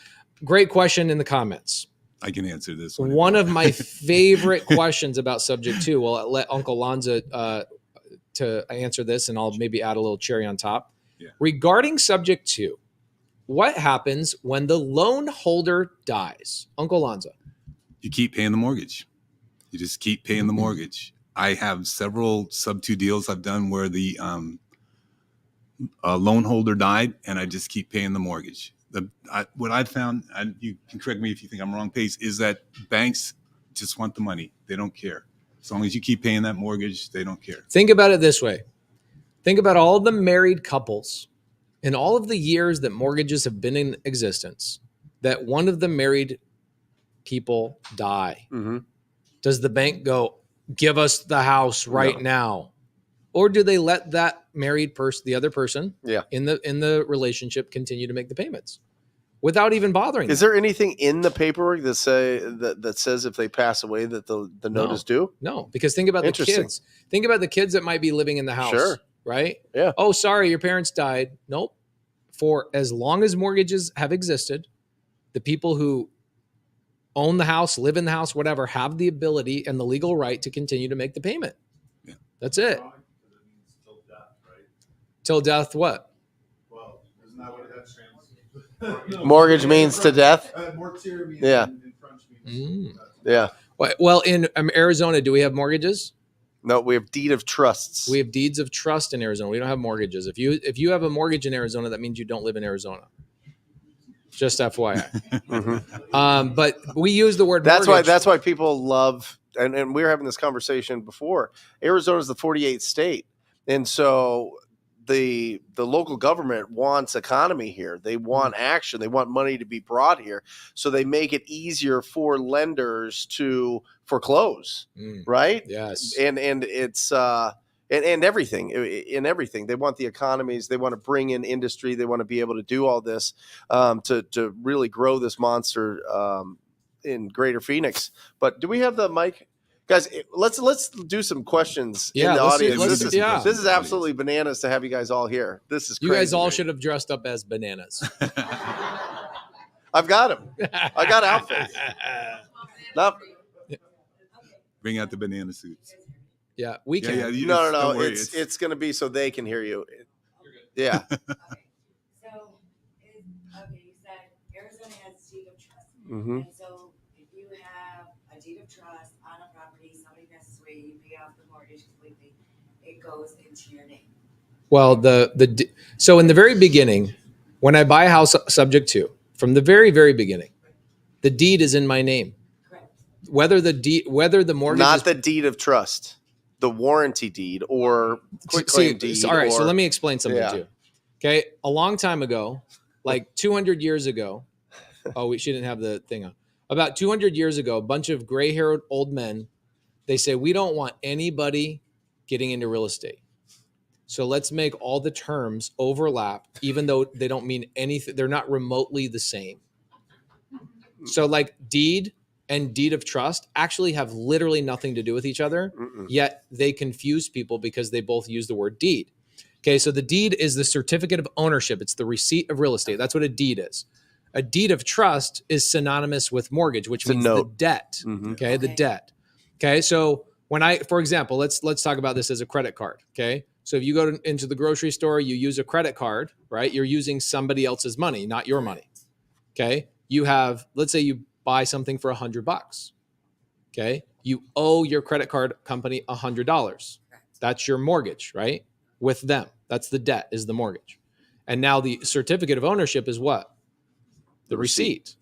Great question in the comments. I can answer this one of my favorite questions about subject 2. Well, I'll let Uncle Lanza to answer this, and I'll maybe add a little cherry on top. Yeah. Regarding subject 2, what happens when the loan holder dies? Uncle Lanza. You keep paying the mortgage. You just keep paying the mortgage. I have several sub 2 deals I've done where the loan holder died, and I just keep paying the mortgage. What I've found, and you can correct me if you think I'm wrong, Pace, is that banks just want the money. They don't care. As long as you keep paying that mortgage, they don't care. Think about it this way. Think about all the married couples in all of the years that mortgages have been in existence. that one of the married people die, does the bank go, give us the house right now? Or do they let that married person, the other person in the relationship, continue to make the payments without even bothering them? Is there anything in the paperwork that says if they pass away that the note is due? No, because think about the kids. Think about the kids that might be living in the house, right? Yeah. Oh, sorry, your parents died. Nope. For as long as mortgages have existed, the people who own the house, live in the house, whatever, have the ability and the legal right to continue to make the payment. Yeah. That's it. Till death, what? Well, isn't that what that mortgage means to death? Mortier means in French means yeah. Well, in Arizona, do we have mortgages? No, we have deed of trusts. We have deeds of trust in Arizona. We don't have mortgages. If you have a mortgage in Arizona, that means you don't live in Arizona. Just FYI. But we use the word mortgage. That's why people love, and we were having this conversation before. Arizona is the 48th state. And so the local government wants economy here. They want action. They want money to be brought here. So they make it easier for lenders to foreclose, right? Yes. And it's and everything in everything. They want the economies. They want to bring in industry. They want to be able to do all this to really grow this monster in Greater Phoenix. But do we have the mic? Guys, let's do some questions in the audience. This is absolutely bananas to have you guys all here. This is crazy. You guys all should have dressed up as bananas. I've got them. I got outfits. Bring out the banana suits. Yeah, we can. Yeah, no. It's going to be so they can hear you. Yeah. So, you said Arizona has deed of trust. And so if you have a deed of trust on a property, somebody passes away, you pay off the mortgage completely, it goes into your name. Well, so in the very beginning, when I buy a house subject to, from the very, very beginning, the deed is in my name. Correct. Whether the mortgage not the deed of trust, the warranty deed or quitclaim deed. All right, so let me explain something to you. Okay, a long time ago, like 200 years ago. She didn't have the thing on. About 200 years ago, a bunch of gray-haired old men, they say, we don't want anybody getting into real estate. So let's make all the terms overlap, even though they don't mean anything. They're not remotely the same. So like deed and deed of trust actually have literally nothing to do with each other, yet they confuse people because they both use the word deed. Okay, so the deed is the certificate of ownership. It's the receipt of real estate. That's what a deed is. A deed of trust is synonymous with mortgage, which means the debt. Okay, the debt. Okay, so for example, let's talk about this as a credit card. Okay, so if you go into the grocery store, you use a credit card, right? You're using somebody else's money, not your money. Okay, let's say you buy something for $100. Okay, you owe your credit card company $100. That's your mortgage, right? With them, that's the debt, is the mortgage. And now the certificate of ownership is what? The receipt.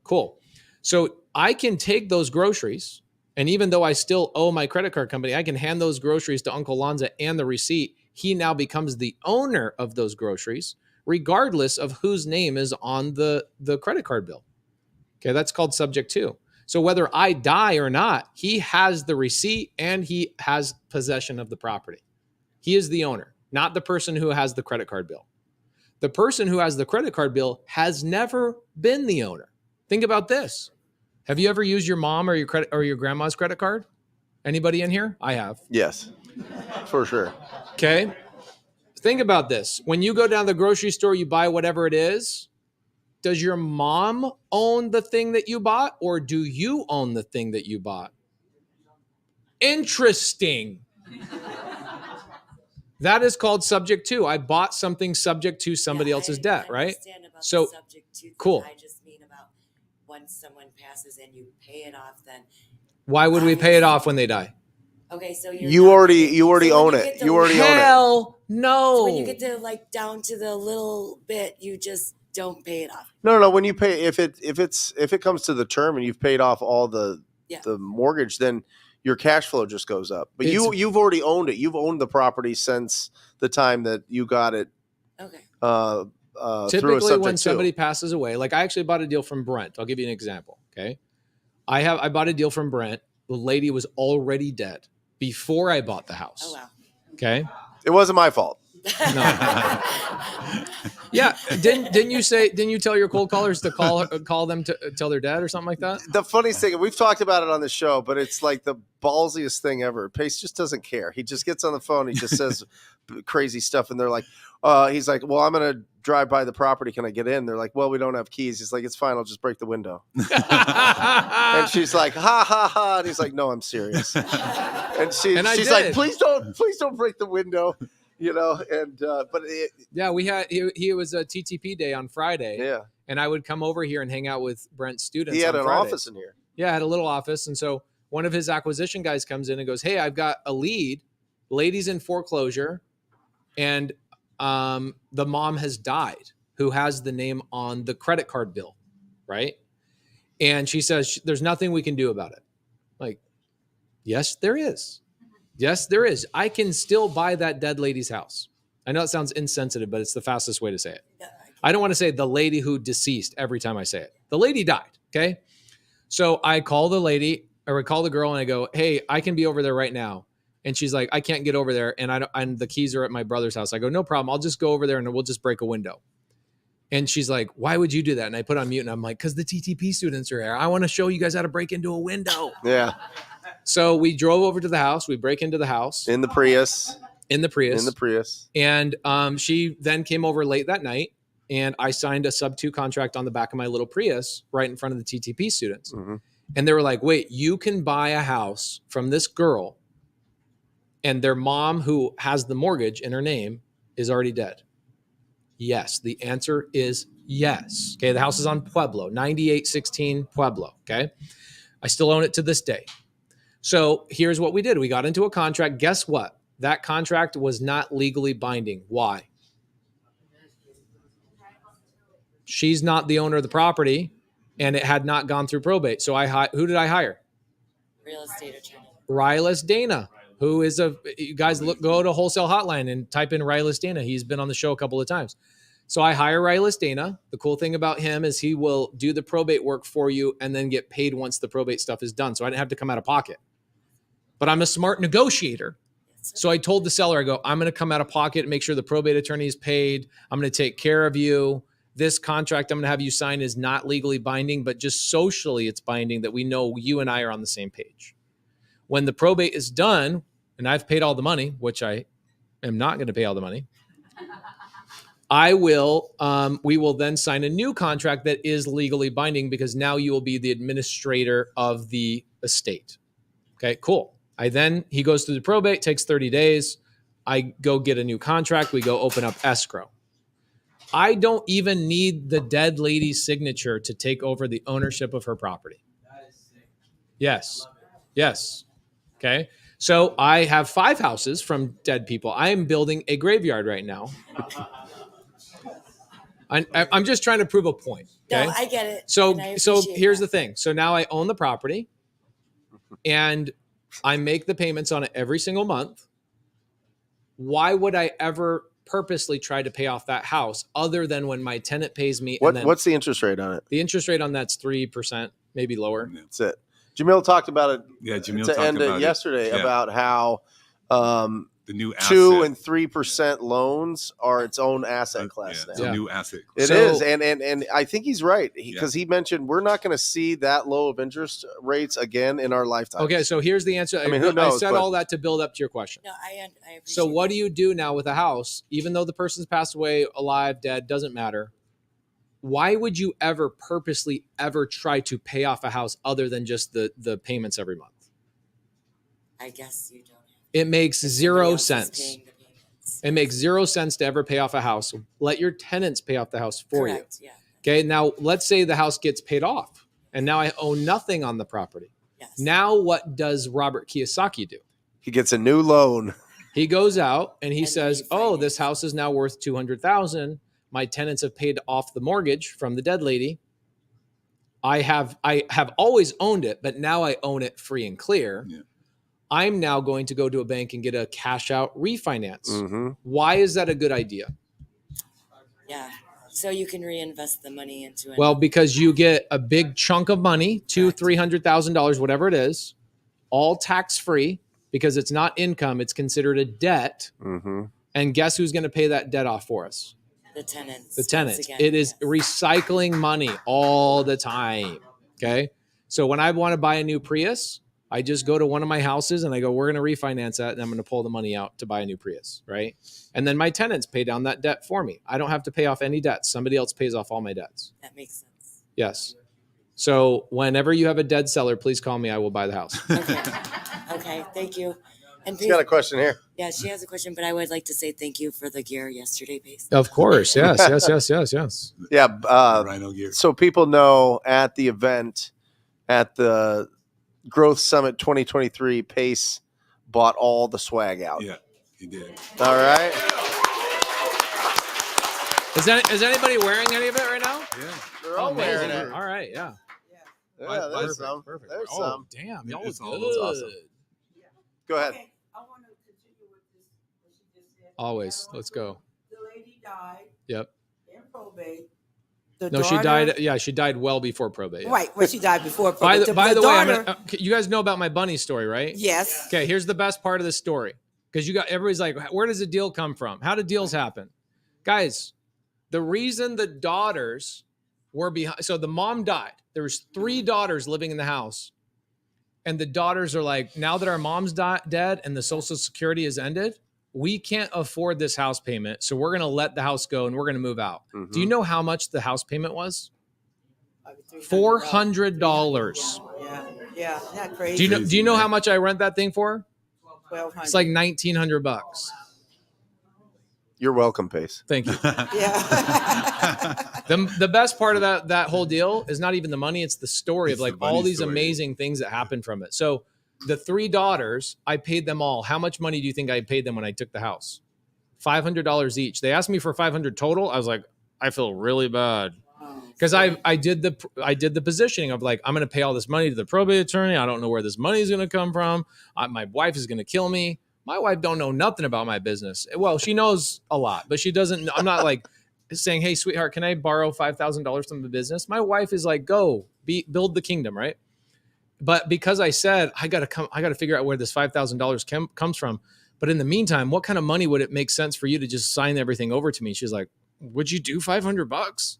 Cool. So I can take those groceries, and even though I still owe my credit card company, I can hand those groceries to Uncle Lanza and the receipt. He now becomes the owner of those groceries, regardless of whose name is on the credit card bill. Okay, that's called subject to. So whether I die or not, he has the receipt and he has possession of the property. He is the owner, not the person who has the credit card bill. The person who has the credit card bill has never been the owner. Think about this. Have you ever used your mom or your grandma's credit card? Anybody in here? I have. Yes, for sure. Okay. Think about this. When you go down to the grocery store, you buy whatever it is. Does your mom own the thing that you bought, or do you own the thing that you bought? Interesting. That is called subject to. I bought something subject to somebody else's debt, right? So subject to cool. I just mean about once someone passes and you pay it off, then why would we pay it off when they die? Okay, so you already own it. You already own it. Hell no. So when you get to like down to the little bit, you just don't pay it off. No. When you pay, if it comes to the term and you've paid off all the mortgage, then your cash flow just goes up. But you've already owned it. You've owned the property since the time that you got it Typically, when somebody passes away, like I actually bought a deal from Brent. I'll give you an example. Okay, I bought a deal from Brent. The lady was already dead before I bought the house. Oh, wow. Okay, it wasn't my fault. No. Yeah, didn't you tell your cold callers to call them to tell their dad or something like that? The funniest thing, we've talked about it on the show, but it's like the ballsiest thing ever. Pace just doesn't care. He just gets on the phone. He just says crazy stuff, and they're like, he's like, well, I'm gonna drive by the property. Can I get in? They're like, well, we don't have keys. He's like, it's fine. I'll just break the window. And she's like, ha ha ha. And he's like, no, I'm serious. And she's like, please don't break the window. But he was a TTP day on Friday. Yeah. And I would come over here and hang out with Brent's students. He had on an Fridays. office in here. Yeah, I had a little office. And so one of his acquisition guys comes in and goes, hey, I've got a lead. Lady's in foreclosure. And the mom has died, who has the name on the credit card bill, right? And she says, there's nothing we can do about it. Like, yes, there is. Yes, there is. I can still buy that dead lady's house. I know it sounds insensitive, but it's the fastest way to say it. I don't want to say the lady who deceased every time I say it. The lady died, okay? So I call the lady, or I call the girl, and I go, hey, I can be over there right now. And she's like, I can't get over there, and the keys are at my brother's house. I go, no problem. I'll just go over there, and we'll just break a window. And she's like, why would you do that? And I put on mute, and I'm like, because the TTP students are here. I want to show you guys how to break into a window. Yeah. So we drove over to the house. We break into the house. In the Prius. And she then came over late that night, and I signed a sub-2 contract on the back of my little Prius right in front of the TTP students. Mm-hmm. And they were like, wait, you can buy a house from this girl, and their mom, who has the mortgage in her name, is already dead. Yes. The answer is yes. Okay. The house is on Pueblo, 9816 Pueblo. Okay. I still own it to this day. So here's what we did. We got into a contract. Guess what? That contract was not legally binding. Why? She's not the owner of the property, and it had not gone through probate. So who did I hire? Real estate attorney. Rylas Dana, who is you guys go to Wholesale Hotline and type in Rylas Dana. He's been on the show a couple of times. So I hire Rylas Dana. The cool thing about him is he will do the probate work for you and then get paid once the probate stuff is done. So I didn't have to come out of pocket. But I'm a smart negotiator. So I told the seller, I go, I'm going to come out of pocket and make sure the probate attorney is paid. I'm going to take care of you. This contract I'm going to have you sign is not legally binding, but just socially it's binding that we know you and I are on the same page. When the probate is done, and I've paid all the money, which I am not going to pay all the money, we will then sign a new contract that is legally binding because now you will be the administrator of the estate. Okay, cool. He goes through the probate, takes 30 days. I go get a new contract. We go open up escrow. I don't even need the dead lady's signature to take over the ownership of her property. Yes. Yes. Okay. So I have 5 houses from dead people. I am building a graveyard right now. I'm just trying to prove a point. Okay? No, I get it. So here's the thing. So now I own the property, and I make the payments on it every single month. Why would I ever purposely try to pay off that house other than when my tenant pays me? What's the interest rate on it? The interest rate on that's 3%, maybe lower. That's it. Jamil talked about it. Yeah, Jamil talked about it yesterday about how the new 2% and 3% loans are its own asset class now. It's a new asset It class. is, and I think he's right because he mentioned we're not going to see that low of interest rates again in our lifetime. Okay, so here's the answer. I mean, who knows, I said all that to build up to your question. No, I appreciate So what do you do now with a house, even though the person's passed away, alive, dead, doesn't matter? Why would you ever purposely ever try to pay off a house other than just the payments every month? I guess you don't. It makes 0 sense. It makes 0 sense to ever pay off a house. Let your tenants pay off the house for you. Yeah. Okay. Now let's say the house gets paid off and now I own nothing on the property. Yes. Now what does Robert Kiyosaki do? He gets a new loan. He goes out and he says, oh, this house is now worth $200,000. My tenants have paid off the mortgage from the dead lady. I have always owned it, but now I own it free and clear. Yeah. I'm now going to go to a bank and get a cash out refinance. Mm-hmm. Why is that a good idea? Yeah. So you can reinvest the money into it. Well, because you get a big chunk of money, $200,000-$300,000, whatever it is, all tax free because it's not income; it's considered a debt. Mm-hmm. And guess who's going to pay that debt off for us? The tenants. The tenants. It is recycling money all the time. Okay. So when I want to buy a new Prius, I just go to one of my houses and I go, we're going to refinance that. And I'm going to pull the money out to buy a new Prius. Right. And then my tenants pay down that debt for me. I don't have to pay off any debts. Somebody else pays off all my debts. That makes sense. Yes. So whenever you have a dead seller, please call me. I will buy the house. Okay. Okay. Thank you. And She's got a question here. Yeah, she has a question, but I would like to say thank you for the gear yesterday, Pace. Of course. Yes. Yeah. Rhino gear. So people know at the event at the Growth Summit 2023, Pace bought all the swag out. Yeah, he did. All right. Is anybody wearing any of it right now? Yeah. They're all wearing it. All right. Yeah. Yeah, there's some. Perfect. There's Oh, some. damn. Y'all It's look all- good. it's awesome. Go ahead. Okay, I want to continue with this, what she just said. Always. Let's go. The lady died Yep. in probate. The No, she daughter- died. Yeah, she died well before probate. Yeah. Right, well, she died before By probate. the way, daughter, you guys know about my bunny story, right? yes. Okay, here's the best part of the story. Because everybody's like, where does a deal come from? How do deals happen? Guys, the reason the daughters were behind, so the mom died. There was 3 daughters living in the house. And the daughters are like, now that our mom's dead and the Social Security has ended, we can't afford this house payment. So we're going to let the house go and we're going to move out. Mm-hmm. Do you know how much the house payment was? $400. Yeah, not crazy. Do you know how much I rent that thing for? $1,200. It's like $1,900. You're welcome, Pace. Thank you. Yeah. The best part of that whole deal is not even the money; it's the story of like all these amazing things that happened from it. So the 3 daughters, I paid them all. How much money do you think I paid them when I took the house? $500 each. They asked me for $500 total. I was like, I feel really bad because I did the positioning of like, I'm going to pay all this money to the probate attorney. I don't know where this money is going to come from. My wife is going to kill me. My wife don't know nothing about my business. Well, she knows a lot, but she doesn't. I'm not like saying, hey, sweetheart, can I borrow $5,000 from the business? My wife is like, go build the kingdom, right? But because I said, I got to figure out where this $5,000 comes from. But in the meantime, what kind of money would it make sense for you to just sign everything over to me? She's like, would you do $500?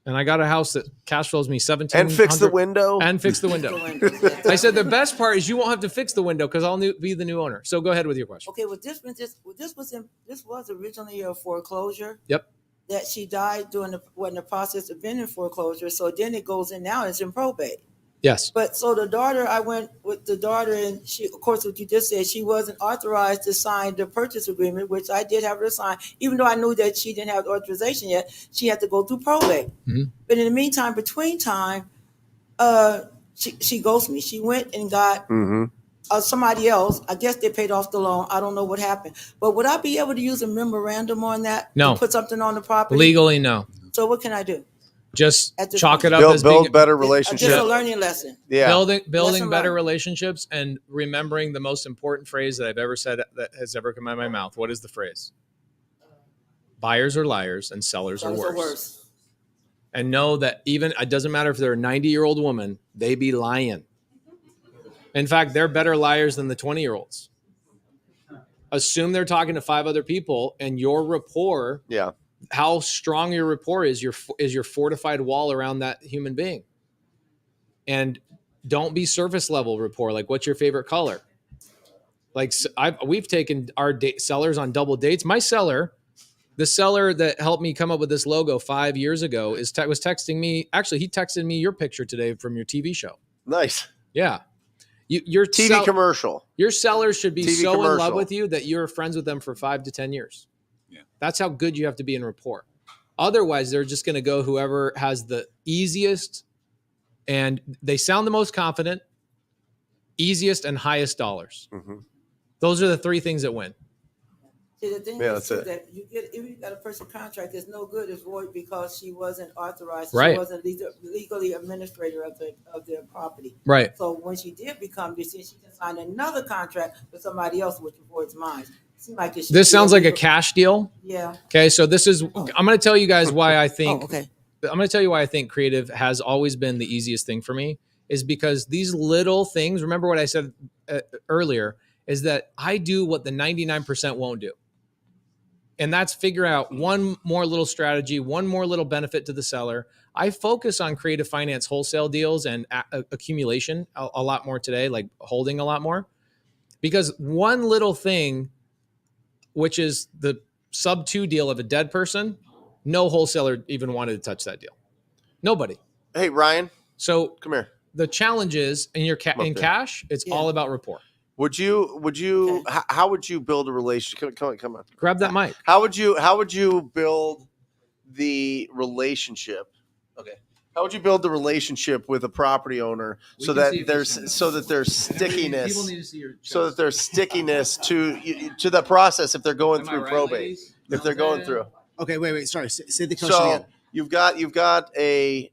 And I got a house that cash flows me $1,700 and fix the window. And fix the window. I said the best part is you won't have to fix the window because I'll be the new owner. So go ahead with your question. Okay, well, this was originally a foreclosure. Yep. That she died when the process of being in foreclosure. So then it goes in now. It's in probate. Yes. But so the daughter, I went with the daughter, and she, of course, what you just said, she wasn't authorized to sign the purchase agreement, which I did have her sign, even though I knew that she didn't have the authorization yet. She had to go through probate. Mm-hmm. But in the meantime, between time, she ghosted me. She went and got somebody else. I guess they paid off the loan. I don't know what happened. But would I be able to use a memorandum on that? No. To put something on the property? Legally, no. So what can I do? Just At this chalk it point. up as build being better relationships. Just a learning lesson. Yeah. building Lesson better learned. relationships and remembering the most important phrase that I've ever said that has ever come out of my mouth. What is the phrase? Buyers are liars and sellers are That was the worse. worst. And know that even it doesn't matter if they're a 90-year-old woman, they be lying. In fact, they're better liars than the 20-year-olds. Assume they're talking to 5 other people and your rapport. Yeah. How strong your rapport is your fortified wall around that human being. And don't be surface level rapport. Like, what's your favorite color? Like, we've taken our sellers on double dates. My seller, the seller that helped me come up with this logo 5 years ago, was texting me. Actually, he texted me your picture today from your TV show. Nice. Yeah. Your TV commercial. Your sellers should be TV so in love commercial. with you that you're friends with them for 5 to 10 years. Yeah. That's how good you have to be in rapport. Otherwise, they're just going to go whoever has the easiest, and they sound the most confident, easiest, and highest dollars. Mm-hmm. Those are the 3 things that win. See, the thing Yeah, is that's it. that if you got a person contract, it's no good. It's void because she wasn't authorized. Right. She wasn't legally administrator of the property. Right. So when she did become deceased, she can sign another contract with somebody else, which avoids mine. This sounds like a cash deal. Yeah. Okay, so this is. I'm going to tell you guys why I think. Okay. I'm going to tell you why I think creative has always been the easiest thing for me, is because these little things. Remember what I said earlier, is that I do what the 99% won't do. And that's figure out one more little strategy, one more little benefit to the seller. I focus on creative finance wholesale deals and accumulation a lot more today, like holding a lot more, because one little thing, which is the sub 2 deal of a dead person, no wholesaler even wanted to touch that deal. Nobody. Hey, Ryan. So come here. The challenge is in cash, it's all about rapport. Would you how would you build a relationship? Come on. Grab that mic. How would you build the relationship? Okay. How would you build the relationship with a property owner so that there's stickiness? People need to see your chest. So that there's stickiness to the process if they're going through probate. Ladies? If they're going through. Okay, wait. Sorry. Say the question again. You've got a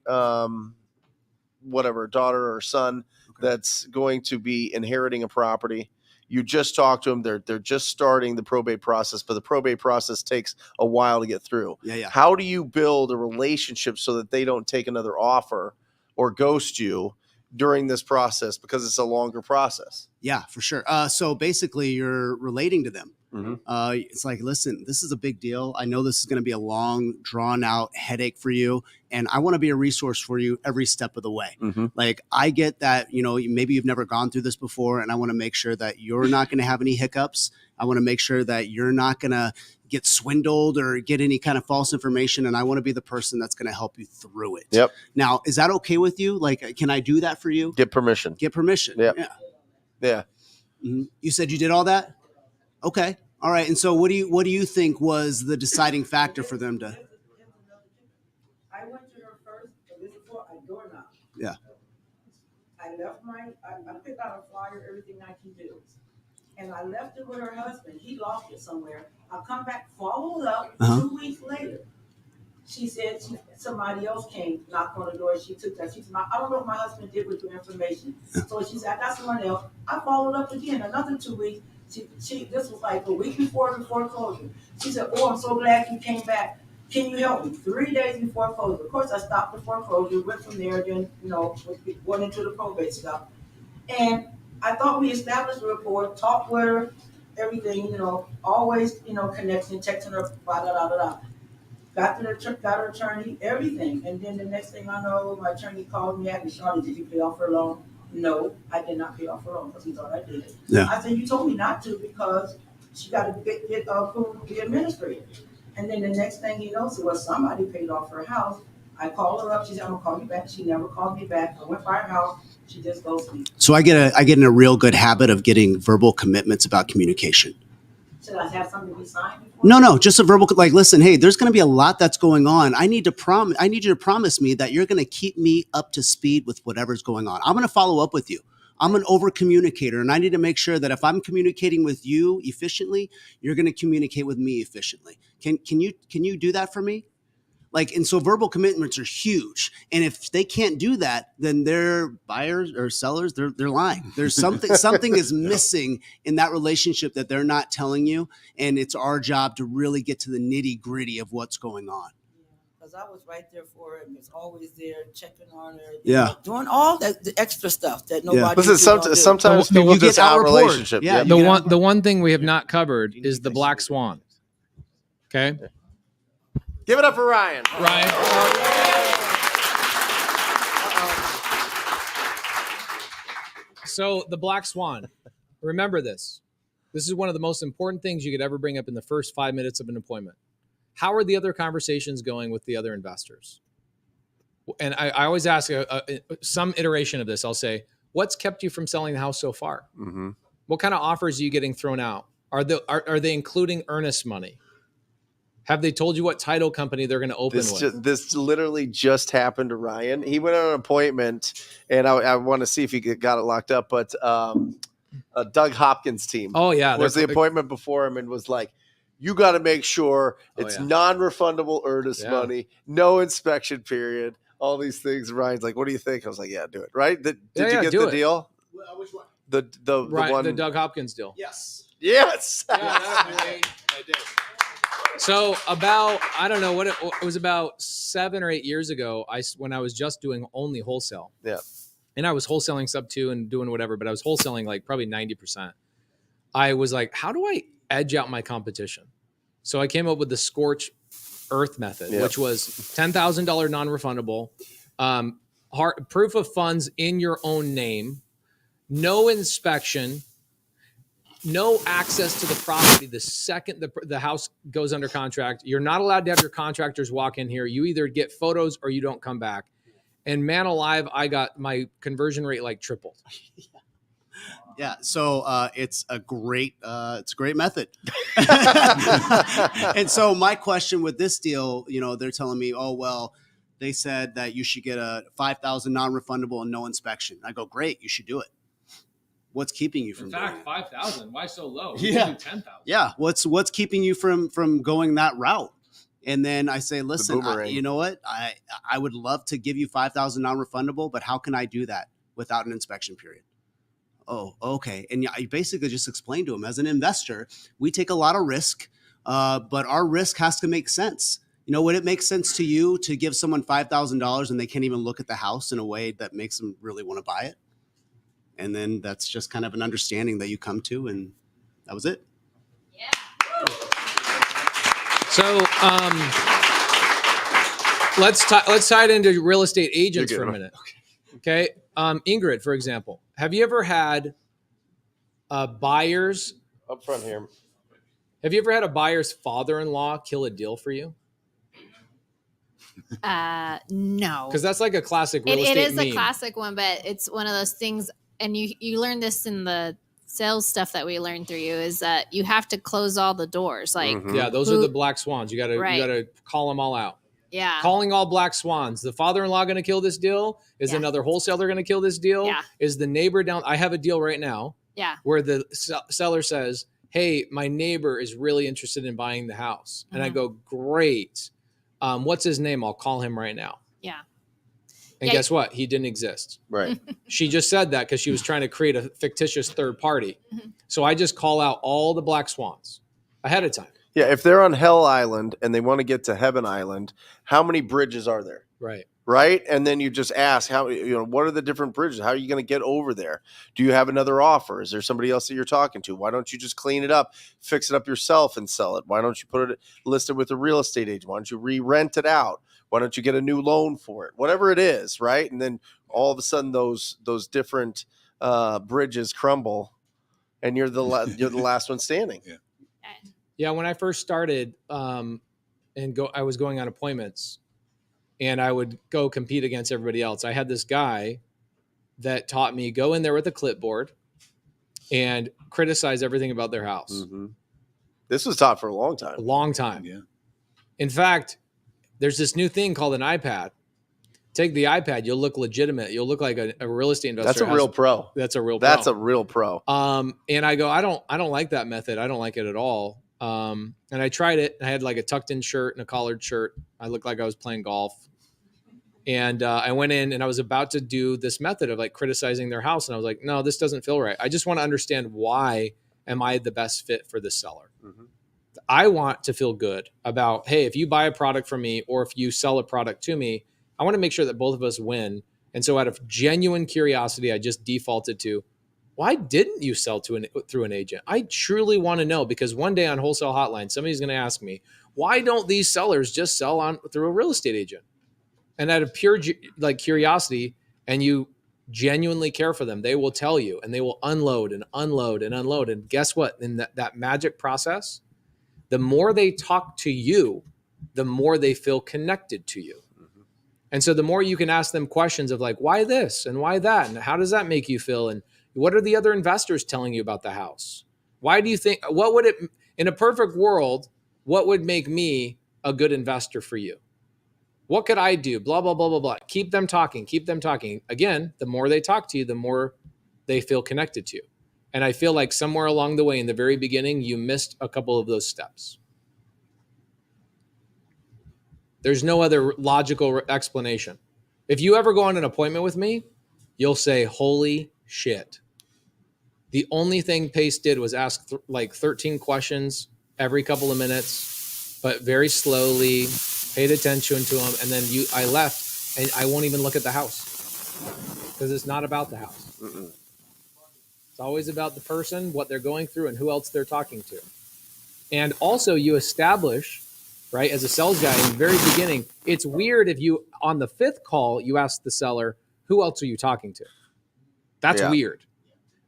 daughter or son that's going to be inheriting a property. You just talk to them. They're just starting the probate process, but the probate process takes a while to get through. Yeah. How do you build a relationship so that they don't take another offer or ghost you during this process, because it's a longer process? Yeah, for sure. So basically you're relating to them. Mm-hmm. It's like, listen, this is a big deal. I know this is going to be a long, drawn out headache for you. And I want to be a resource for you every step of the way. Mm-hmm. Like, I get that, maybe you've never gone through this before, and I want to make sure that you're not going to have any hiccups. I want to make sure that you're not going to get swindled or get any kind of false information. And I want to be the person that's going to help you through it. Yep. Now, is that okay with you? Like, can I do that for you? Get permission. Get permission. Yep. Yeah. Mm-hmm. You said you did all that? Okay. All right. And so what do you think was the deciding factor for them to? I went to her first, but this is before I door knocked. Yeah. I left I picked out a flyer, everything I can do. And I left it with her husband. He lost it somewhere. I come back, followed up 2 weeks later. She said somebody else came, knocked on the door. She took that. She said, I don't know what my husband did with your information. So she said, I got someone else. I followed up again, another 2 weeks. This was like a week before the foreclosure. She said, oh, I'm so glad you came back. Can you help me? 3 days before foreclosure. Of course, I stopped the foreclosure, went from there, then, went into the probate stuff. And I thought we established a rapport, talked with her, everything, always, connection, texting her, blah, blah, blah, blah. Got her attorney, everything. And then the next thing I know, my attorney called me, asked me, Shawty, did you pay off her loan? No, I did not pay off her loan because he thought I did. Yeah. I said, you told me not to because she got to get approved to be administrator. And then the next thing he knows, somebody paid off her house. I called her up. She said, I'm going to call you back. She never called me back. I went by her house. She just goes to me. So I get in a real good habit of getting verbal commitments about communication. Should I have something to be signed before? No, just a verbal, like, listen, hey, there's going to be a lot that's going on. I need you to promise me that you're going to keep me up to speed with whatever's going on. I'm going to follow up with you. I'm an over communicator, and I need to make sure that if I'm communicating with you efficiently, you're going to communicate with me efficiently. Can you do that for me? Like, and so verbal commitments are huge. And if they can't do that, then they're buyers or sellers, they're lying. There's something is missing in that relationship that they're not telling you. And it's our job to really get to the nitty gritty of what's going on. Because I was right there for her and was always there checking on her. Yeah. Doing all the extra stuff that nobody sometimes people just out relationship. Yeah. The one thing we have not covered is the black swan. Okay. Give it up for Ryan. So the black swan, remember this. This is one of the most important things you could ever bring up in the first 5 minutes of an appointment. How are the other conversations going with the other investors? And I always ask some iteration of this. I'll say, what's kept you from selling the house so far? Mm-hmm. What kind of offers are you getting thrown out? Are they including earnest money? Have they told you what title company they're going to open with? This literally just happened to Ryan. He went on an appointment, and I want to see if he got it locked up. But Doug Hopkins' team was the appointment before him and was like, you got to make sure it's non-refundable earnest money, no inspection period, all these things. Ryan's like, what do you think? I was like, yeah, do it. Right? Did you get the deal? Which one? The one, the Doug Hopkins deal. Yes. Yes. I did. So about, I don't know what it was, about 7 or 8 years ago, when I was just doing only wholesale. Yeah. And I was wholesaling sub 2 and doing whatever, but I was wholesaling like probably 90%. I was like, how do I edge out my competition? So I came up with the scorch earth method, which was $10,000 non-refundable, proof of funds in your own name, no inspection, no access to the property the second the house goes under contract. You're not allowed to have your contractors walk in here. You either get photos or you don't come back. And man alive, I got my conversion rate like tripled. Yeah, so it's a great method. And so my question with this deal, they're telling me, oh well, they said that you should get a $5,000 non-refundable and no inspection. I go, great, you should do it. What's keeping you from? In fact, 5,000. Why so low? Yeah, 10,000. Yeah, what's keeping you from going that route? And then I say, listen, you know what? I would love to give you $5,000 non-refundable, but how can I do that without an inspection period? Oh, okay. And I basically just explained to him, as an investor, we take a lot of risk, but our risk has to make sense. Would it make sense to you to give someone $5,000 and they can't even look at the house in a way that makes them really want to buy it? And then that's just kind of an understanding that you come to, and that was it. Yeah. So let's tie it into real estate agents for a minute. Okay. Ingrid, for example, have you ever had buyers up front here? Have you ever had a buyer's father-in-law kill a deal for you? No. Because that's like a classic real estate It is meme. a classic one, but it's one of those things, and you learn this in the sales stuff that we learned through you, is that you have to close all the doors. Like, yeah, those are the black swans. You gotta call them all out. Yeah. Calling all black swans. The father-in-law going to kill this deal? Is another wholesaler going to kill this deal? Yeah. Is the neighbor down? I have a deal right now. Yeah. Where the seller says, hey, my neighbor is really interested in buying the house. And I go, great. What's his name? I'll call him right now. Yeah. And guess what? He didn't exist. Right. She just said that because she was trying to create a fictitious third party. So I just call out all the black swans ahead of time. Yeah, if they're on Hell Island and they want to get to Heaven Island, how many bridges are there? Right. Right? And then you just ask, what are the different bridges? How are you going to get over there? Do you have another offer? Is there somebody else that you're talking to? Why don't you just clean it up, fix it up yourself and sell it? Why don't you put it listed with a real estate agent? Why don't you re-rent it out? Why don't you get a new loan for it? Whatever it is, right? And then all of a sudden those different bridges crumble and you're the last one standing. Yeah. Yeah, when I first started, I was going on appointments, and I would go compete against everybody else. I had this guy that taught me go in there with a clipboard and criticize everything about their house. Mm-hmm. This was taught for a long time. A long time. Yeah. In fact, there's this new thing called an iPad. Take the iPad, you'll look legitimate. You'll look like a real estate investor. That's a real pro. That's a real pro. That's a real pro. And I go, I don't like that method. I don't like it at all. And I tried it. I had like a tucked in shirt and a collared shirt. I looked like I was playing golf. And I went in and I was about to do this method of like criticizing their house. And I was like, no, this doesn't feel right. I just want to understand, why am I the best fit for this seller? Mm-hmm. I want to feel good about, hey, if you buy a product from me or if you sell a product to me, I want to make sure that both of us win. And so out of genuine curiosity, I just defaulted to, why didn't you sell through an agent? I truly want to know, because one day on Wholesale Hotline, somebody's going to ask me, why don't these sellers just sell through a real estate agent? And out of pure curiosity, and you genuinely care for them, they will tell you, and they will unload and unload and unload. And guess what? In that magic process, the more they talk to you, the more they feel connected to you. Mm-hmm. And so the more you can ask them questions of like, why this and why that? And how does that make you feel? And what are the other investors telling you about the house? Why do you think, in a perfect world, what would make me a good investor for you? What could I do? Blah, blah, blah, blah, blah. Keep them talking. Keep them talking. Again, the more they talk to you, the more they feel connected to you. And I feel like somewhere along the way, in the very beginning, you missed a couple of those steps. There's no other logical explanation. If you ever go on an appointment with me, you'll say, holy shit. The only thing Pace did was ask like 13 questions every couple of minutes, but very slowly, paid attention to them. And then I left, and I won't even look at the house because it's not about the house. Mm-mm. It's always about the person, what they're going through, and who else they're talking to. And also you establish, right, as a sales guy in the very beginning, it's weird if you, on the 5th call, you ask the seller, who else are you talking to? That's weird.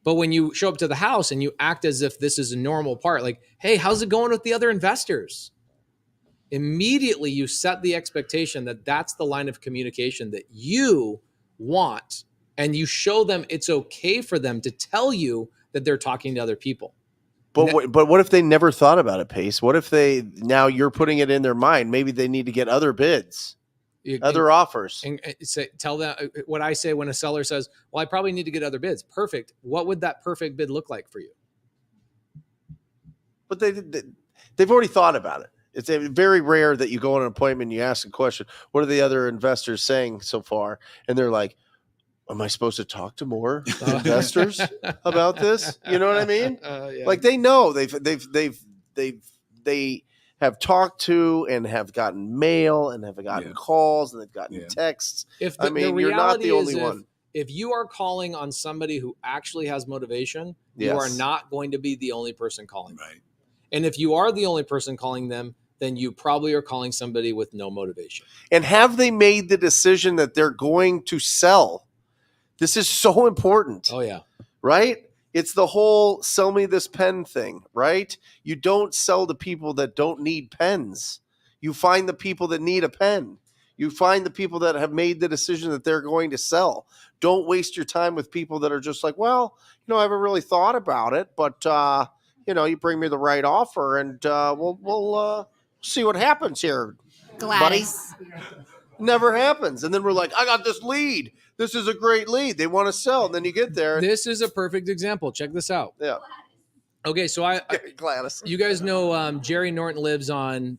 But when you show up to the house and you act as if this is a normal part, like, hey, how's it going with the other investors? Immediately you set the expectation that that's the line of communication that you want, and you show them it's okay for them to tell you that they're talking to other people. But what if they never thought about it, Pace? What if now you're putting it in their mind? Maybe they need to get other bids, other offers. And tell them what I say when a seller says, well, I probably need to get other bids. Perfect. What would that perfect bid look like for you? But they've already thought about it. It's very rare that you go on an appointment and you ask a question, what are the other investors saying so far? And they're like, am I supposed to talk to more investors about this? You know what I mean? Yeah. Like they know they have talked to and have gotten mail and have gotten calls and they've gotten texts. You're not the only one. If you are calling on somebody who actually has motivation, you are not going to be the only person calling them. Right. And if you are the only person calling them, then you probably are calling somebody with no motivation. And have they made the decision that they're going to sell? This is so important. Oh, yeah. Right? It's the whole sell me this pen thing, right? You don't sell to people that don't need pens. You find the people that need a pen. You find the people that have made the decision that they're going to sell. Don't waste your time with people that are just like, well, I haven't really thought about it, but, you bring me the right offer and we'll see what happens here. Gladys. Buddy. Never happens. And then we're like, I got this lead. This is a great lead. They want to sell. And then you get there. This is a perfect example. Check this out. Yeah. Okay, so Gladys. You guys know Jerry Norton lives in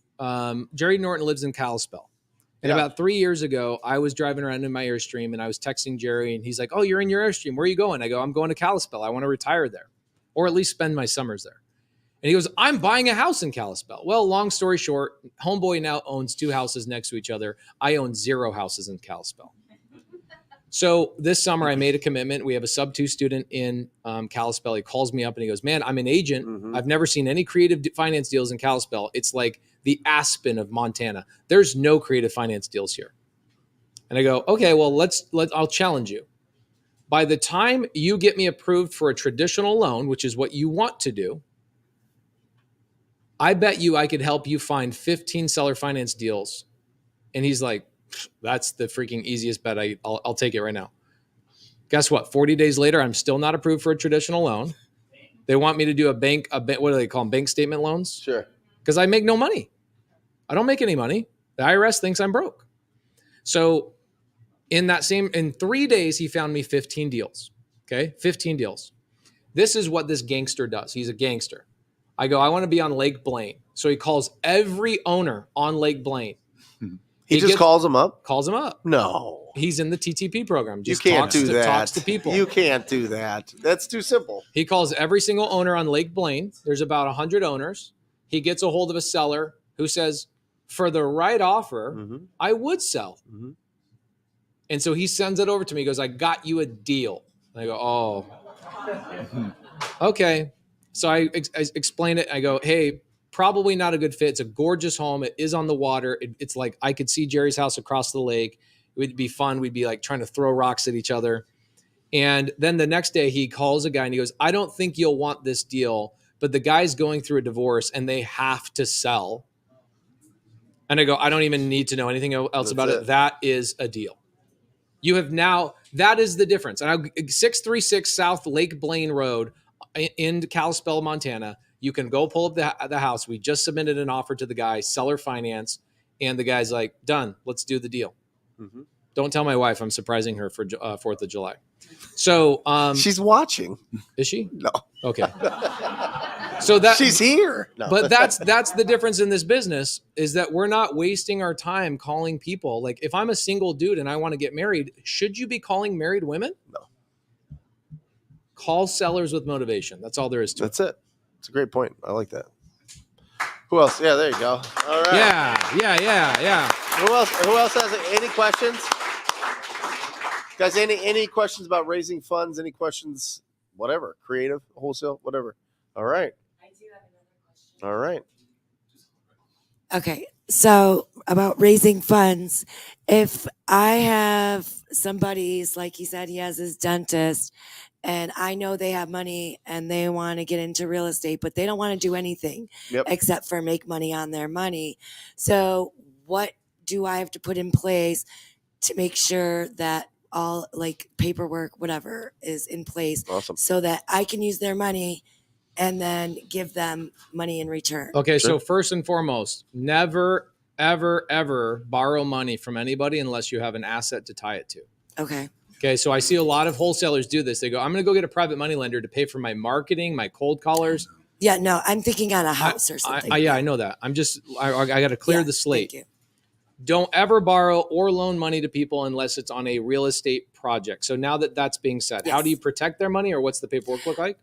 Kalispell. And about 3 years ago, I was driving around in my Airstream and I was texting Jerry and he's like, oh, you're in your Airstream. Where are you going? I go, I'm going to Kalispell. I want to retire there or at least spend my summers there. And he goes, I'm buying a house in Kalispell. Well, long story short, homeboy now owns 2 houses next to each other. I own 0 houses in Kalispell. So this summer I made a commitment. We have a sub-2 student in Kalispell. He calls me up and he goes, man, I'm an agent. Mm-hmm. I've never seen any creative finance deals in Kalispell. It's like the Aspen of Montana. There's no creative finance deals here. And I go, okay, well, I'll challenge you. By the time you get me approved for a traditional loan, which is what you want to do, I bet you I could help you find 15 seller finance deals. And he's like, that's the freaking easiest bet. I'll take it right now. Guess what? 40 days later, I'm still not approved for a traditional loan. They want me to do a bank, what do they call them? Bank statement loans? Sure. Because I make no money. I don't make any money. The IRS thinks I'm broke. So in 3 days, he found me 15 deals. Okay. 15 deals. This is what this gangster does. He's a gangster. I go, I want to be on Lake Blaine. So he calls every owner on Lake Blaine. He just calls them up? Calls them up. No. He's in the TTP program. You can't do that. Talks to people. You can't do that. That's too simple. He calls every single owner on Lake Blaine. There's about 100 owners. He gets a hold of a seller who says, for the right offer, I would sell. Mm-hmm. And so he sends it over to me. He goes, I got you a deal. And I go, oh, okay. So I explain it. I go, hey, probably not a good fit. It's a gorgeous home. It is on the water. It's like I could see Jerry's house across the lake. It would be fun. We'd be like trying to throw rocks at each other. And then the next day he calls a guy and he goes, I don't think you'll want this deal, but the guy's going through a divorce and they have to sell. And I go, I don't even need to know anything else about it. That is a deal. You have now, that is the difference. And 636 South Lake Blaine Road in Kalispell, Montana. You can go pull up the house. We just submitted an offer to the guy, seller finance. And the guy's like, done, let's do the deal. Mm-hmm. Don't tell my wife I'm surprising her for 4th of July. So she's watching. Is she? No. Okay. So that she's here. No. But that's the difference in this business is that we're not wasting our time calling people. Like if I'm a single dude and I want to get married, should you be calling married women? No. Call sellers with motivation. That's all there is to it. That's it. It's a great point. I like that. Who else? Yeah, there you go. All right. Yeah. Who else has any questions? Guys, any questions about raising funds? Any questions? Whatever. Creative, wholesale, whatever. All right. I do have another question. All right. Okay. So about raising funds, if I have somebody's, like he said, he has his dentist, and I know they have money and they want to get into real estate, but they don't want to do anything except for make money on their money. So what do I have to put in place to make sure that all like paperwork, whatever is in place so that I can use their money and then give them money in return? Okay. So first and foremost, never, ever, ever borrow money from anybody unless you have an asset to tie it to. Okay, so I see a lot of wholesalers do this. They go, I'm going to go get a private money lender to pay for my marketing, my cold callers. Yeah, no, I'm thinking on a house or something. I know that. I got to clear the slate. Thank you. Don't ever borrow or loan money to people unless it's on a real estate project. So now that that's being said, how do you protect their money, or what's the paperwork look like?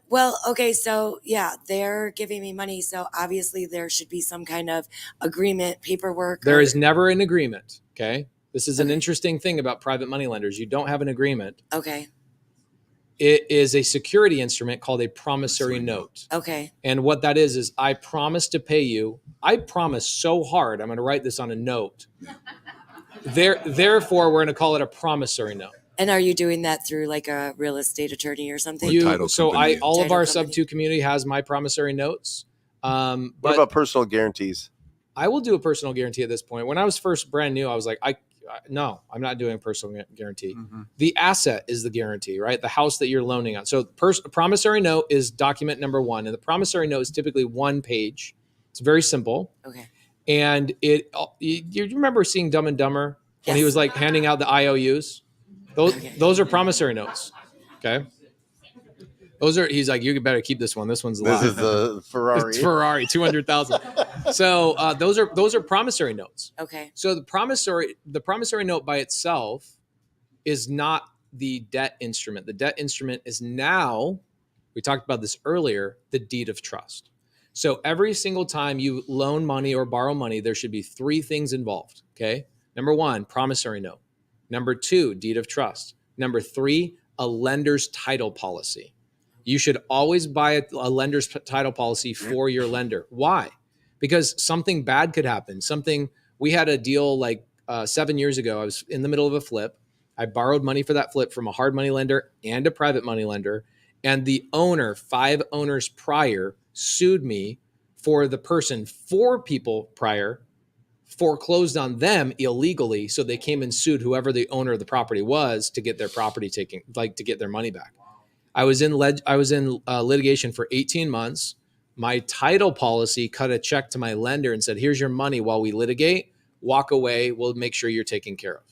Well, okay, so yeah, they're giving me money, so obviously there should be some kind of agreement, paperwork. There is never an agreement, okay? This is an interesting thing about private money lenders. You don't have an agreement. Okay. It is a security instrument called a promissory note. Okay. And what that is I promise to pay you. I promise so hard. I'm going to write this on a note. Therefore, we're going to call it a promissory note. And are you doing that through like a real estate attorney or something? All of our sub-2 community has my promissory notes. What about personal guarantees? I will do a personal guarantee at this point. When I was first brand new, I was like, no, I'm not doing a personal guarantee. Mm-hmm. The asset is the guarantee, right? The house that you're loaning on. So promissory note is document number one. And the promissory note is typically one page. It's very simple. Okay. And you remember seeing Dumb and Dumber when he was like handing out the IOUs? Those are promissory notes. Okay. He's like, you better keep this one. This one's alive. This is the Ferrari. It's Ferrari, 200,000. So those are promissory notes. Okay. So the promissory note by itself is not the debt instrument. The debt instrument is now, we talked about this earlier, the deed of trust. So every single time you loan money or borrow money, there should be three things involved. Okay. Number one, promissory note. Number two, deed of trust. Number three, a lender's title policy. You should always buy a lender's title policy for your lender. Why? Because something bad could happen. We had a deal like 7 years ago. I was in the middle of a flip. I borrowed money for that flip from a hard money lender and a private money lender. And the owner, 5 owners prior, sued me for the person 4 people prior foreclosed on them illegally. So they came and sued whoever the owner of the property was to get their property taken, like to get their money back. I was in litigation for 18 months. My title policy cut a check to my lender and said, here's your money while we litigate. Walk away. We'll make sure you're taken care of.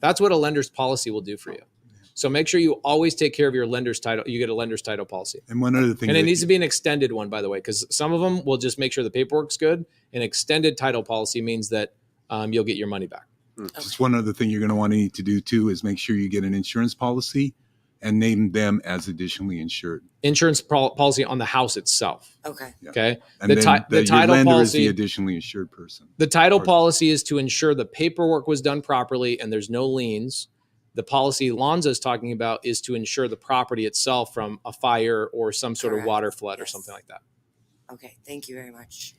That's what a lender's policy will do for you. So make sure you always take care of your lender's title. You get a lender's title policy. And one other thing. And it needs to be an extended one, by the way, because some of them will just make sure the paperwork's good. An extended title policy means that you'll get your money back. Just one other thing you're going to want to need to do too is make sure you get an insurance policy and name them as additionally insured. Insurance policy on the house itself. Okay. Yeah. Okay. And the title lender policy is the additionally insured person. The title policy is to ensure the paperwork was done properly and there's no liens. The policy Lanza is talking about is to ensure the property itself from a fire or some sort of water flood or something like that. Okay. Thank you very much.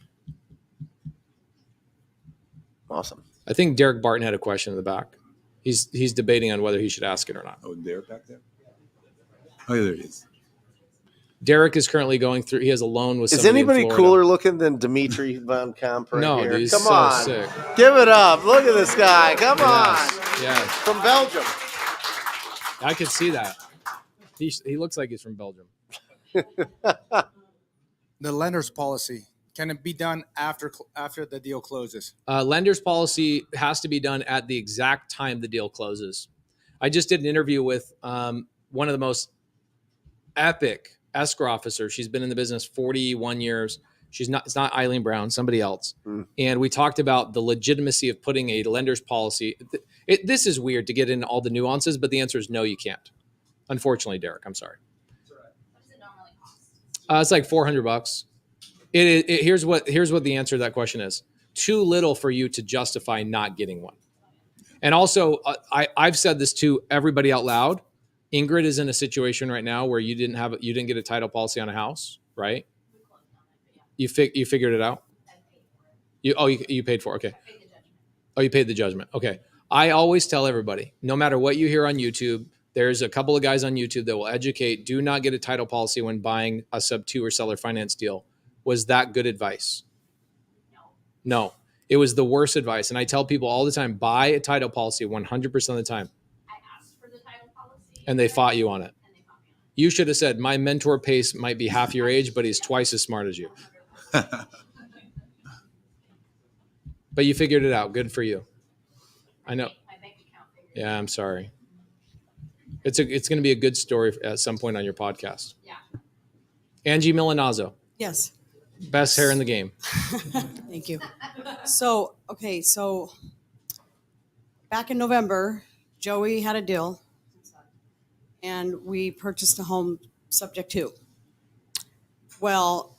Awesome. I think Derek Barton had a question in the back. He's debating on whether he should ask it or not. Oh, Derek back there? Oh, yeah, there it is. Derek is currently going through. He has a loan with. Is anybody cooler looking than Dimitri Van Kamp right no, here? Dude, he's Come so on, sick. Give it up! Look at this guy. Come on. Yes. From Belgium. I could see that. He looks like he's from Belgium. The lender's policy, can it be done after the deal closes? Lender's policy has to be done at the exact time the deal closes. I just did an interview with one of the most epic escrow officers. She's been in the business 41 years. It's not Eileen Brown, somebody else. And we talked about the legitimacy of putting a lender's policy. This is weird to get into all the nuances, but the answer is no, you can't. Unfortunately, Derek, I'm sorry. It's like $400. Here's what the answer to that question is. Too little for you to justify not getting one. And also, I've said this to everybody out loud. Ingrid is in a situation right now where you didn't get a title policy on a house, right? You figured it out. You paid for it. Okay. Oh, you paid the judgment. Okay. I always tell everybody, no matter what you hear on YouTube, there's a couple of guys on YouTube that will educate. Do not get a title policy when buying a sub 2 or seller finance deal. Was that good advice? No. It was the worst advice. And I tell people all the time, buy a title policy 100% of the time. I asked for the title policy. And they fought you on it. You should have said, my mentor Pace might be half your age, but he's twice as smart as you. But you figured it out. Good for you. I know. Yeah, I'm sorry. It's going to be a good story at some point on your podcast. Yeah. Angie Milanazzo. Yes. Best hair in the game. Thank you. So back in November, Joey had a deal and we purchased a home subject to. Well,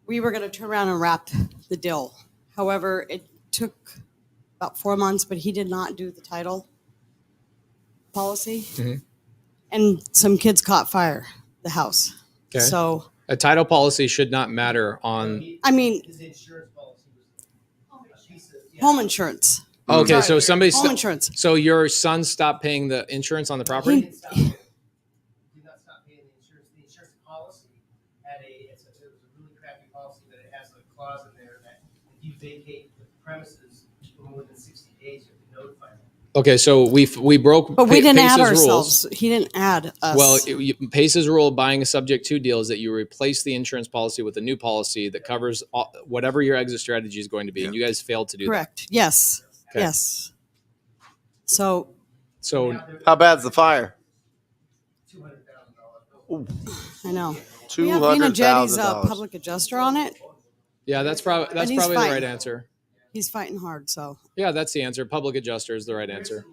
we were going to turn around and wrap the deal. However, it took about 4 months, but he did not do the title policy. Mm-hmm. And some kids caught fire, the house. Okay. So a title policy should not matter on. I mean, home insurance. Okay, so somebody home insurance. So your son stopped paying the insurance on the property? Did not stop paying the insurance. The insurance policy it was a really crappy policy that it has a clause in there that if you vacate the premises for more than 60 days, you have to notify them. Okay, so we broke. But we didn't Pace's add ourselves. Rules. He didn't add us. Well, Pace's rule of buying a subject to deal is that you replace the insurance policy with a new policy that covers whatever your exit strategy is going to be, and you guys failed to do correct. that. Yes. Okay. Yes. So how bad's the fire? I know. $200,000. We have Vina Jetty's public adjuster on it. Yeah, that's probably the right answer. He's fighting hard, so. Yeah, that's the answer. Public adjuster is the right answer.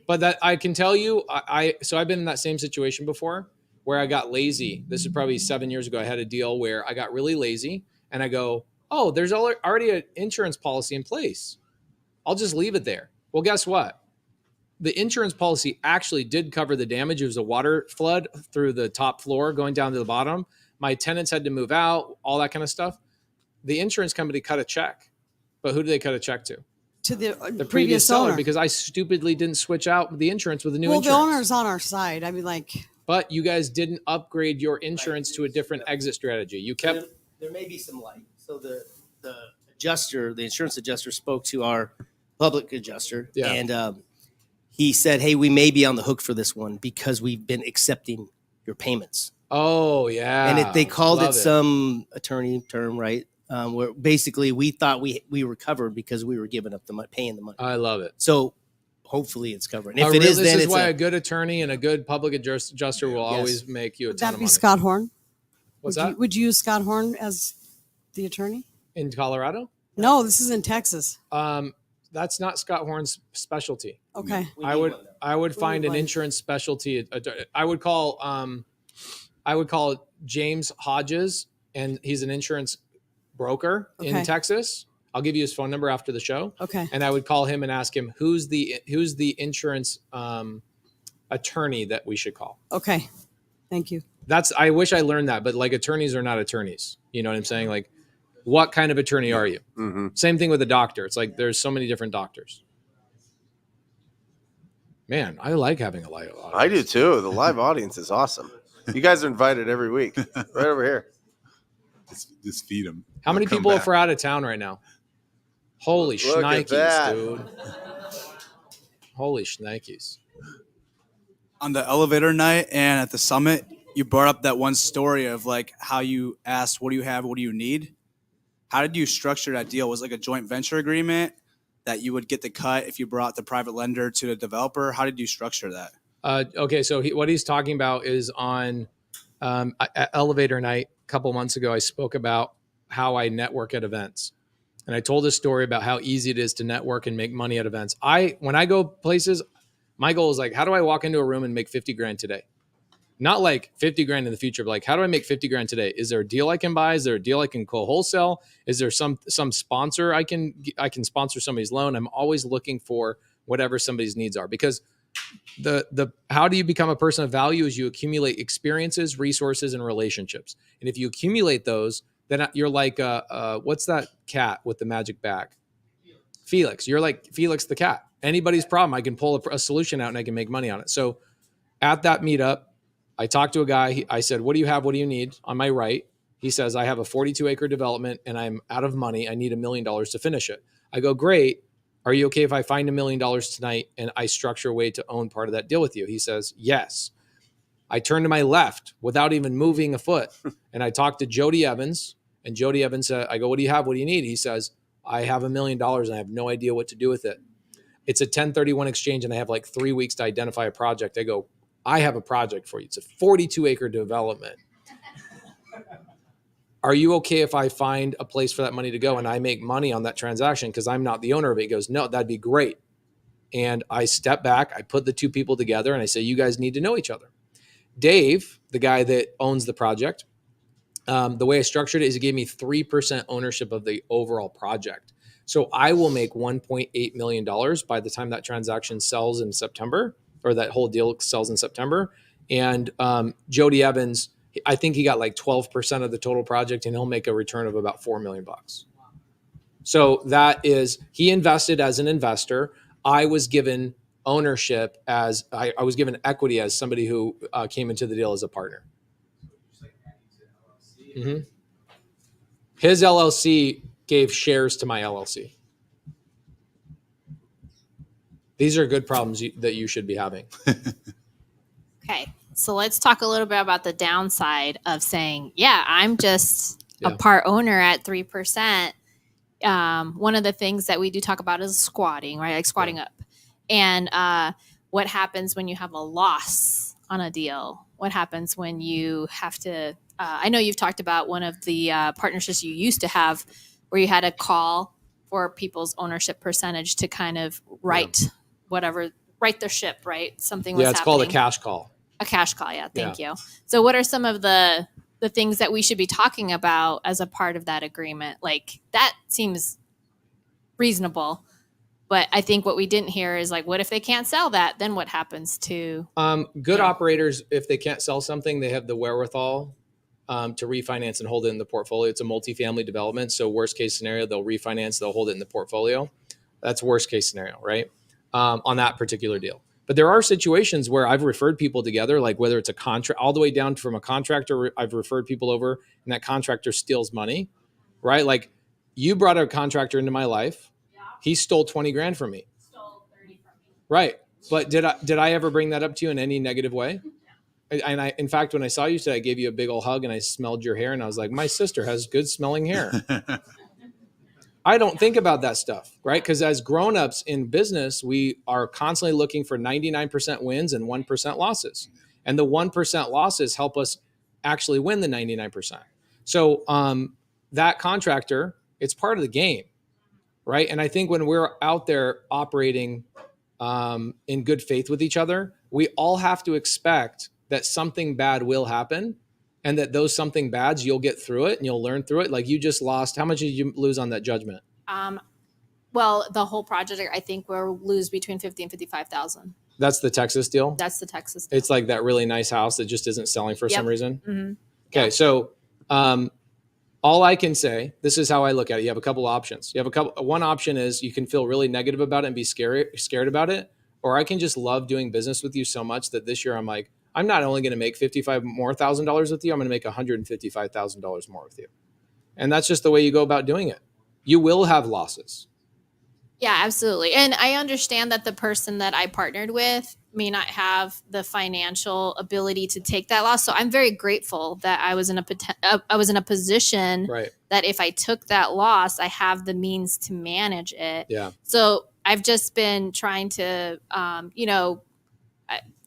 But that I can tell you, so I've been in that same situation before where I got lazy. This is probably 7 years ago. I had a deal where I got really lazy and I go, oh, there's already an insurance policy in place. I'll just leave it there. Well, guess what? The insurance policy actually did cover the damage. It was a water flood through the top floor going down to the bottom. My tenants had to move out, all that kind of stuff. The insurance company cut a check. But who did they cut a check to? To the previous seller, owner. because I stupidly didn't switch out the insurance with a new insurance. Well, the owner's on our side. I mean, like. But you guys didn't upgrade your insurance to a different exit strategy. You kept. There may be some light. So the adjuster, the insurance adjuster, spoke to our public adjuster, and he said, "Hey, we may be on the hook for this one because we've been accepting your payments." Oh yeah, and they called it some attorney term, right? Where basically we thought we were covered because we were giving up the money, paying the money. I love it. So hopefully it's covered. And if it is, then this is it's why a good attorney and a good public adjuster will always make you a ton of money. Would that be Scott Horn? What's that? Would you use Scott Horn as the attorney? In Colorado? No, this is in Texas. That's not Scott Horn's specialty. Okay. I would find an insurance specialty. I would call James Hodges, and he's an insurance broker in Texas. I'll give you his phone number after the show. Okay. And I would call him and ask him who's the insurance attorney that we should call. Okay. Thank you. I wish I learned that, but like attorneys are not attorneys. You know what I'm saying? Like, what kind of attorney are you? Mm-hmm. Same thing with a doctor. It's like there's so many different doctors. Man, I like having a live audience. I do too. The live audience is awesome. You guys are invited every week. Right over here. Just feed them. How many people are out of town right now? Holy shnikes, dude. Holy shnikes. On the elevator night and at the summit, you brought up that one story of like how you asked, what do you have? What do you need? How did you structure that deal? Was it like a joint venture agreement that you would get the cut if you brought the private lender to the developer? How did you structure that? Okay, so what he's talking about is on at elevator night a couple months ago, I spoke about how I network at events. And I told a story about how easy it is to network and make money at events. When I go places, my goal is like, how do I walk into a room and make 50 grand today? not like 50 grand in the future, but like, how do I make 50 grand today? Is there a deal I can buy? Is there a deal I can co-wholesale? Is there some sponsor I can sponsor somebody's loan? I'm always looking for whatever somebody's needs are, because the how do you become a person of value is you accumulate experiences, resources, and relationships. And if you accumulate those, then you're like what's that cat with the magic bag? Felix. You're like Felix the cat. Anybody's problem, I can pull a solution out and I can make money on it. So at that meetup, I talked to a guy. I said, what do you have? What do you need? On my right, he says, I have a 42-acre development and I'm out of money. I need $1 million to finish it. I go, great. Are you okay if I find $1 million tonight and I structure a way to own part of that deal with you? He says, yes. I turn to my left without even moving a foot. And I talked to Jody Evans, and Jody Evans said, I go, what do you have? What do you need? He says, I have $1 million and I have no idea what to do with it. It's a 1031 exchange and I have like 3 weeks to identify a project. I go, I have a project for you. It's a 42-acre development. Are you okay if I find a place for that money to go and I make money on that transaction because I'm not the owner of it? He goes, no, that'd be great. And I step back, I put the two people together and I say, you guys need to know each other. Dave, the guy that owns the project, the way I structured it is he gave me 3% ownership of the overall project. So I will make $1.8 million by the time that transaction sells in September, or that whole deal sells in September. And Jody Evans, I think he got like 12% of the total project and he'll make a return of about $4 million. So that is, he invested as an investor. I was given ownership as, I was given equity as somebody who came into the deal as a partner. Mm-hmm. His LLC gave shares to my LLC. These are good problems that you should be having. Okay. So let's talk a little bit about the downside of saying, yeah, I'm just a part owner at 3%. One of the things that we do talk about is squatting, right? Like squatting up. And what happens when you have a loss on a deal? What happens when you have to, I know you've talked about one of the partnerships you used to have where you had a call for people's ownership percentage to kind of right their ship, right? Something was happening. Yeah, it's called a cash call. A cash call, yeah. Thank you. So what are some of the things that we should be talking about as a part of that agreement? Like, that seems reasonable. But I think what we didn't hear is like, what if they can't sell that? Then what happens to good operators? If they can't sell something, they have the wherewithal to refinance and hold it in the portfolio. It's a multifamily development. So worst case scenario, they'll refinance, they'll hold it in the portfolio. That's worst case scenario, right? On that particular deal. But there are situations where I've referred people together, like whether it's a contract, all the way down from a contractor, I've referred people over and that contractor steals money, right? Like, you brought a contractor into my life. He stole 20 grand from me. Stole 30 from me. Right. But did I ever bring that up to you in any negative way? And in fact, when I saw you today, I gave you a big old hug and I smelled your hair and I was like, my sister has good smelling hair. I don't think about that stuff, right? Because as grown-ups in business, we are constantly looking for 99% wins and 1% losses. And the 1% losses help us actually win the 99%. So that contractor, it's part of the game, right? And I think when we're out there operating in good faith with each other, we all have to expect that something bad will happen. And that those something bads, you'll get through it and you'll learn through it. Like, you just lost. How much did you lose on that judgment? Well, the whole project, I think we'll lose between 50 and 55,000. That's the Texas deal? That's the Texas deal. It's like that really nice house that just isn't selling for some reason? Mm-hmm. Okay, yep. So all I can say, this is how I look at it. You have a couple options. One option is you can feel really negative about it and be scared about it. Or I can just love doing business with you so much that this year I'm like, I'm not only going to make $55,000 more with you, I'm going to make $155,000 more with you. And that's just the way you go about doing it. You will have losses. Yeah, absolutely. And I understand that the person that I partnered with may not have the financial ability to take that loss. So I'm very grateful that I was in a position that if I took that loss, I have the means to manage it. Yeah. So I've just been trying to,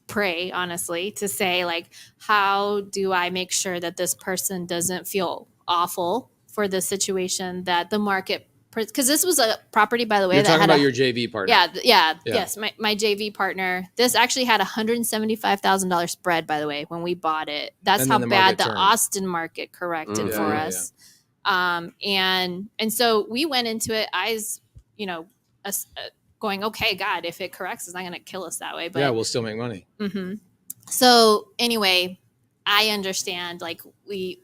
pray, honestly, to say, like, how do I make sure that this person doesn't feel awful for the situation that the market because this was a property, by the way, You're that talking had about your JV partner. Yes, my JV partner. This actually had $175,000 spread, by the way, when we bought it. That's how bad the Austin market corrected for us. And so we went into it eyes, going, okay, God, if it corrects, it's not going to kill us that way. But yeah, we'll still make money. Mm-hmm. So anyway, I understand. Like we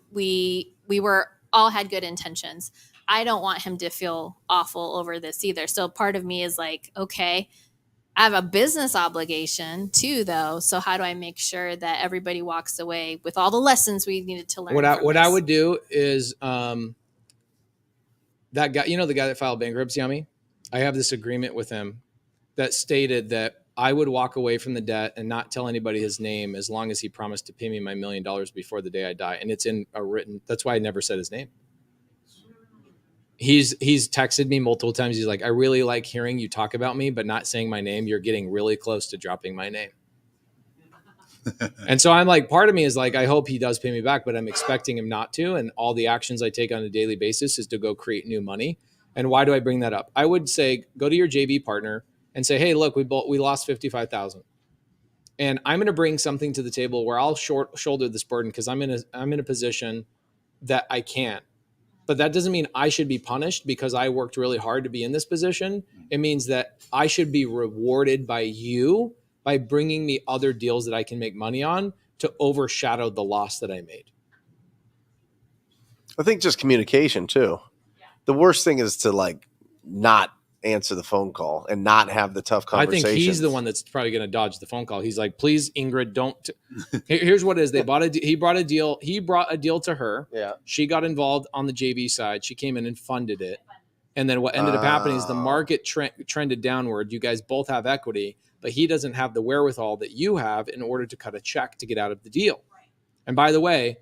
were all had good intentions. I don't want him to feel awful over this either. So part of me is like, okay, I have a business obligation too, though. So how do I make sure that everybody walks away with all the lessons we needed to learn? What I would do is that guy, the guy that filed bankruptcy on me, I have this agreement with him that stated that I would walk away from the debt and not tell anybody his name as long as he promised to pay me my $1 million before the day I die. And it's in a written, that's why I never said his name. He's texted me multiple times. He's like, I really like hearing you talk about me, but not saying my name. You're getting really close to dropping my name. And so I'm like, part of me is like, I hope he does pay me back, but I'm expecting him not to. And all the actions I take on a daily basis is to go create new money. And why do I bring that up? I would say, go to your JV partner and say, hey, look, we lost 55,000. And I'm going to bring something to the table where I'll shoulder this burden because I'm in a position that I can't. But that doesn't mean I should be punished because I worked really hard to be in this position. It means that I should be rewarded by you by bringing me other deals that I can make money on to overshadow the loss that I made. I think just communication too. Yeah. The worst thing is to not answer the phone call and not have the tough conversation. I think he's the one that's probably going to dodge the phone call. He's like, please, Ingrid, don't. Here's what it is. He brought a deal to her. Yeah. She got involved on the JV side. She came in and funded it. And then what ended up happening is the market trended downward. You guys both have equity, but he doesn't have the wherewithal that you have in order to cut a check to get out of the deal. And by the way,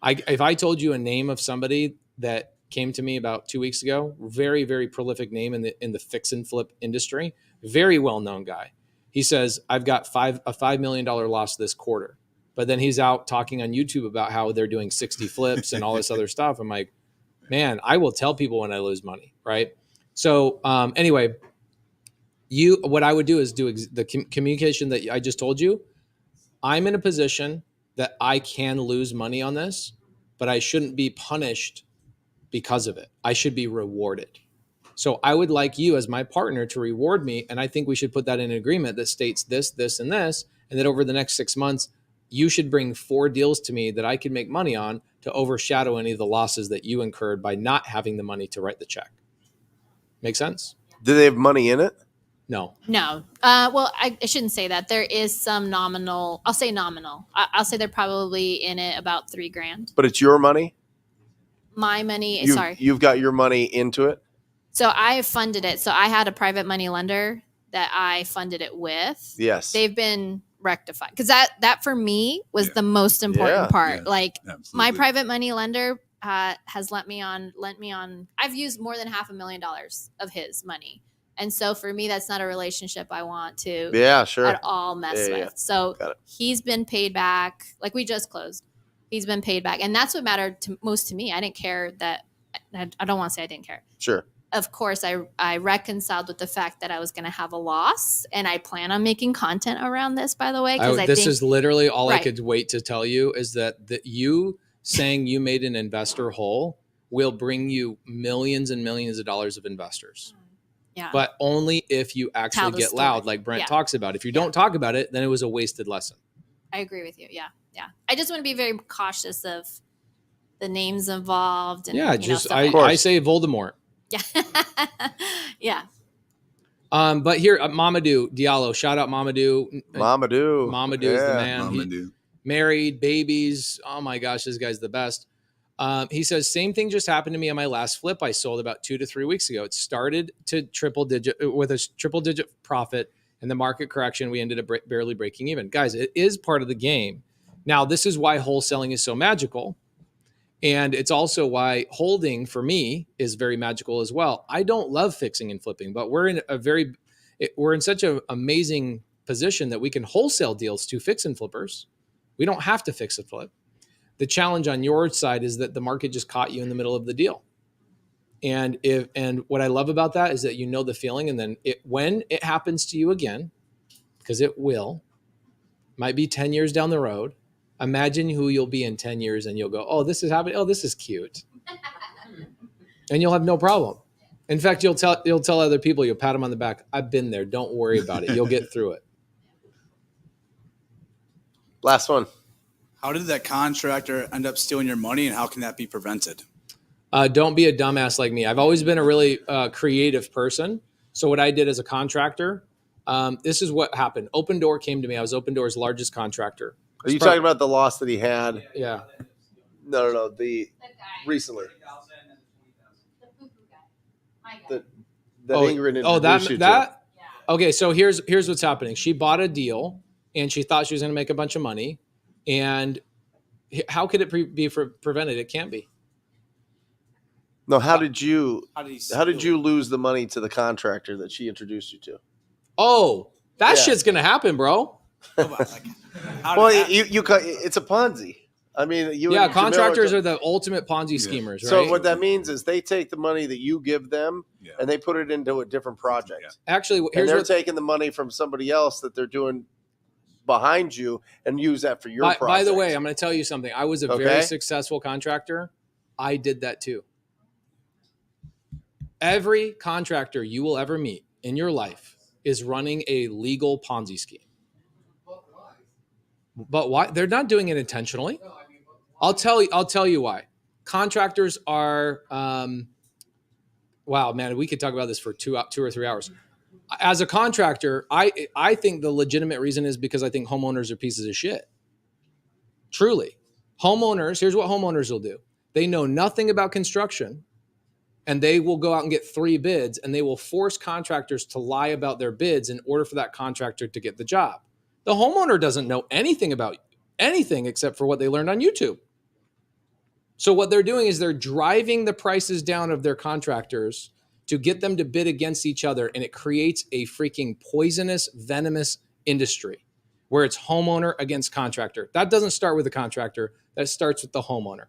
if I told you a name of somebody that came to me about 2 weeks ago, very, very prolific name in the fix and flip industry, very well-known guy. He says, I've got a $5 million loss this quarter. But then he's out talking on YouTube about how they're doing 60 flips and all this other stuff. I'm like, man, I will tell people when I lose money, right? So anyway, what I would do is do the communication that I just told you. I'm in a position that I can lose money on this, but I shouldn't be punished because of it. I should be rewarded. So I would like you as my partner to reward me. And I think we should put that in an agreement that states this, this, and this. And that over the next 6 months, you should bring 4 deals to me that I can make money on to overshadow any of the losses that you incurred by not having the money to write the check. Make sense? Do they have money in it? No. No. Well, I shouldn't say that. There is some nominal. I'll say nominal. I'll say they're probably in it about $3,000. But it's your money? My money. You've got your money into it? So I funded it. So I had a private money lender that I funded it with. Yes. They've been rectified. Because that for me was the most important part. Yeah, absolutely. My private money lender has lent me on. I've used more than $500,000 of his money. And so for me, that's not a relationship I want to at all mess with. Yeah. So he's been paid back. Like we just closed. He's been paid back. And that's what mattered most to me. I didn't care that I don't want to say I didn't care. Sure. Of course, I reconciled with the fact that I was going to have a loss. And I plan on making content around this, by the way. This is literally all I could wait to tell you is that you saying you made an investor whole will bring you millions and millions of dollars of investors. Yeah. But only if you actually get loud, like Brent talks about. If you don't talk about it, then it was a wasted lesson. I agree with you. Yeah. Yeah. I just want to be very cautious of the names involved. And, I say Voldemort. Yeah. Yeah. But here, Mamadou Diallo, shout out Mamadou. Mamadou is the man. Married, babies. Oh my gosh, this guy's the best. He says, same thing just happened to me on my last flip I sold about 2 to 3 weeks ago. It started to triple digit profit, and the market correction, we ended up barely breaking even. Guys, it is part of the game. Now, this is why wholesaling is so magical. And it's also why holding for me is very magical as well. I don't love fixing and flipping, but we're in such an amazing position that we can wholesale deals to fix and flippers. We don't have to fix a flip. The challenge on your side is that the market just caught you in the middle of the deal. And what I love about that is that you know the feeling, and then when it happens to you again, because it will, might be 10 years down the road. Imagine who you'll be in 10 years, and you'll go, oh, this is happening. Oh, this is cute. And you'll have no problem. In fact, you'll tell other people, you'll pat them on the back. I've been there. Don't worry about it. You'll get through it. Last one. How did that contractor end up stealing your money, and how can that be prevented? Don't be a dumbass like me. I've always been a really creative person. So what I did as a contractor, this is what happened. Open Door came to me. I was Open Door's largest contractor. Are you talking about the loss that he had? Yeah. No. Recently. That Ingrid introduced you to. Okay, so here's what's happening. She bought a deal, and she thought she was going to make a bunch of money. And how could it be prevented? It can't be. No, how did you lose the money to the contractor that she introduced you to? Oh, that shit's going to happen, bro. Well, it's a Ponzi. I mean, contractors are the ultimate Ponzi schemers, right? So what that means is they take the money that you give them and they put it into a different project. Yeah. Actually, they're taking the money from somebody else that they're doing behind you and use that for your project. By the way, I'm going to tell you something. I was a very successful contractor. I did that too. Every contractor you will ever meet in your life is running a legal Ponzi scheme. But why? They're not doing it intentionally. I'll tell you why. Contractors are, wow, man, we could talk about this for 2 or 3 hours. As a contractor, I think the legitimate reason is because I think homeowners are pieces of shit. Truly. Homeowners, here's what homeowners will do. They know nothing about construction, and they will go out and get 3 bids, and they will force contractors to lie about their bids in order for that contractor to get the job. The homeowner doesn't know anything about anything except for what they learned on YouTube. So what they're doing is they're driving the prices down of their contractors to get them to bid against each other, and it creates a freaking poisonous, venomous industry where it's homeowner against contractor. That doesn't start with the contractor. That starts with the homeowner.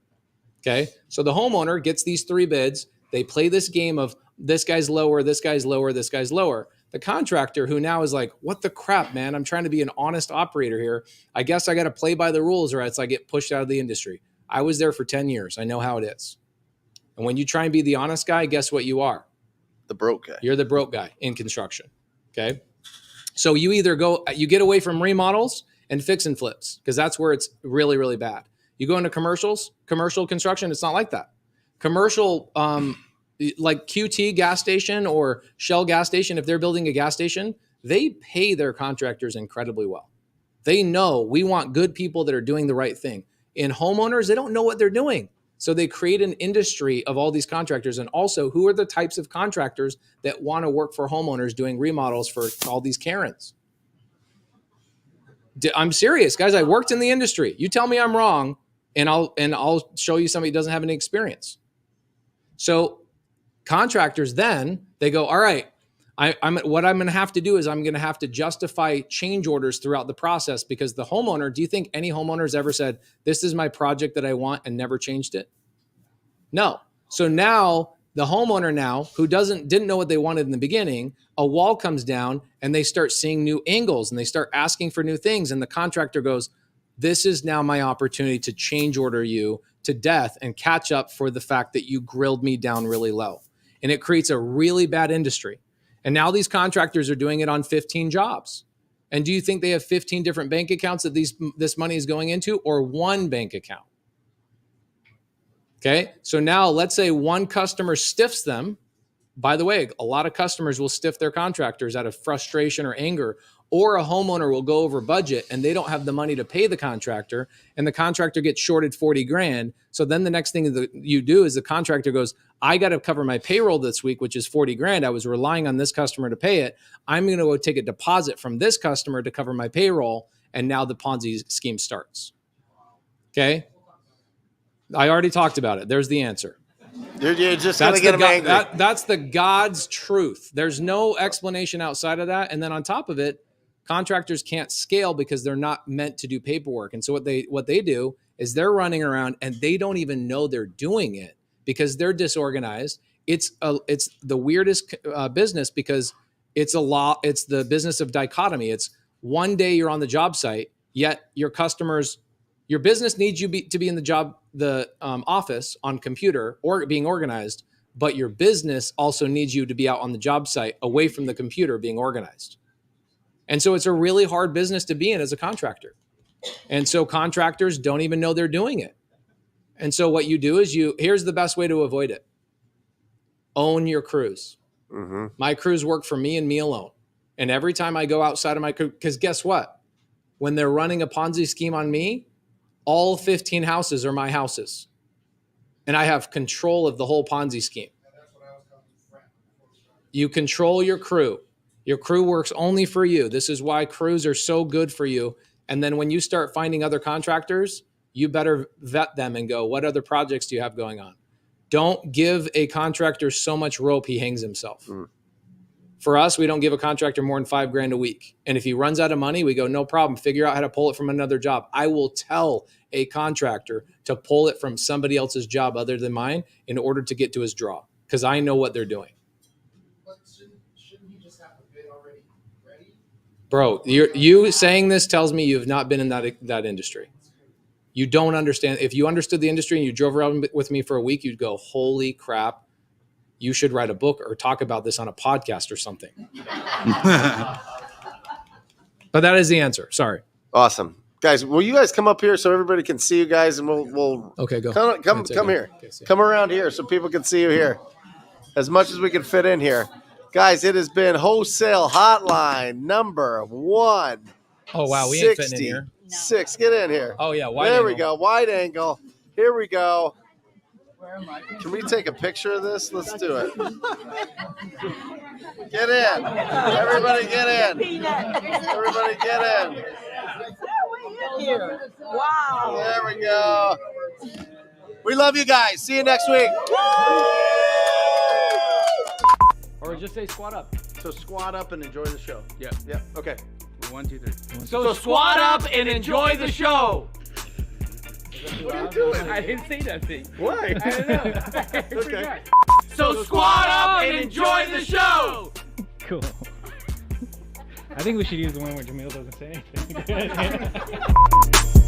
Okay? So the homeowner gets these 3 bids. They play this game of this guy's lower, this guy's lower, this guy's lower. The contractor, who now is like, what the crap, man? I'm trying to be an honest operator here. I guess I got to play by the rules or else I get pushed out of the industry. I was there for 10 years. I know how it is. And when you try and be the honest guy, guess what you are? The broke guy. You're the broke guy in construction. Okay. So you either you get away from remodels and fix and flips, because that's where it's really, really bad. You go into commercial construction, it's not like that. Commercial, like QT gas station or Shell gas station, if they're building a gas station, they pay their contractors incredibly well. They know we want good people that are doing the right thing. In homeowners, they don't know what they're doing. So they create an industry of all these contractors. And also, who are the types of contractors that want to work for homeowners doing remodels for all these Karens? I'm serious, guys. I worked in the industry. You tell me I'm wrong, and I'll show you somebody who doesn't have any experience. So contractors then, they go, all right, what I'm going to have to do is I'm going to have to justify change orders throughout the process, because the homeowner, do you think any homeowners ever said, this is my project that I want, and never changed it? No. So now the homeowner who didn't know what they wanted in the beginning, a wall comes down and they start seeing new angles and they start asking for new things. And the contractor goes, this is now my opportunity to change order you to death and catch up for the fact that you grilled me down really low. And it creates a really bad industry. And now these contractors are doing it on 15 jobs. And do you think they have 15 different bank accounts that this money is going into, or one bank account? Okay. So now let's say one customer stiffs them. By the way, a lot of customers will stiff their contractors out of frustration or anger, or a homeowner will go over budget and they don't have the money to pay the contractor, and the contractor gets shorted 40 grand. So then the next thing that you do is the contractor goes, I got to cover my payroll this week, which is 40 grand. I was relying on this customer to pay it. I'm going to go take a deposit from this customer to cover my payroll. And now the Ponzi scheme starts. Okay. I already talked about it. There's the answer. You're just going to get them angry. That's the God's truth. There's no explanation outside of that. And then on top of it, contractors can't scale because they're not meant to do paperwork. And so what they do is they're running around and they don't even know they're doing it because they're disorganized it's the weirdest business because it's the business of dichotomy. It's one day you're on the job site, yet your business needs you to be in the office on computer or being organized, but your business also needs you to be out on the job site away from the computer being organized. And so it's a really hard business to be in as a contractor. And so contractors don't even know they're doing it. And so what you do is here's the best way to avoid it. Own your crews. Mm-hmm. My crews work for me and me alone. And every time I go outside of my crew, because guess what? When they're running a Ponzi scheme on me, all 15 houses are my houses. And I have control of the whole Ponzi scheme. You control your crew. Your crew works only for you. This is why crews are so good for you. And then when you start finding other contractors, you better vet them and go, what other projects do you have going on? Don't give a contractor so much rope he hangs himself. Mm. For us, we don't give a contractor more than $5,000 a week. And if he runs out of money, we go, no problem. Figure out how to pull it from another job. I will tell a contractor to pull it from somebody else's job other than mine in order to get to his draw, because I know what they're doing. But shouldn't he just have the bid already ready? Bro, you saying this tells me you've not been in that industry. You don't understand. If you understood the industry and you drove around with me for a week, you'd go, holy crap. You should write a book or talk about this on a podcast or something. But that is the answer. Sorry. Awesome. Guys, will you guys come up here so everybody can see you guys, and we'll okay, go. Come here. Okay, come around here so people can see you here. As much as we can fit in here. Guys, it has been Wholesale Hotline number 1. Oh wow, we ain't fitting in here. 6. Get in here. Oh yeah, wide there angle. We go. Wide angle. Here we go. Can we take a picture of this? Let's do it. Get in. Everybody get in. Everybody get in. Here. Wow. There we go. We love you guys. See you next week. Or just say squat up. So squat up and enjoy the show. Yeah. Yeah. Okay. 1, 2, 3. So squat up and enjoy the show. What are you doing? I didn't say that thing. Why? I don't know. Okay. So squat up and enjoy the show. Cool. I think we should use the one where Jamil doesn't say anything.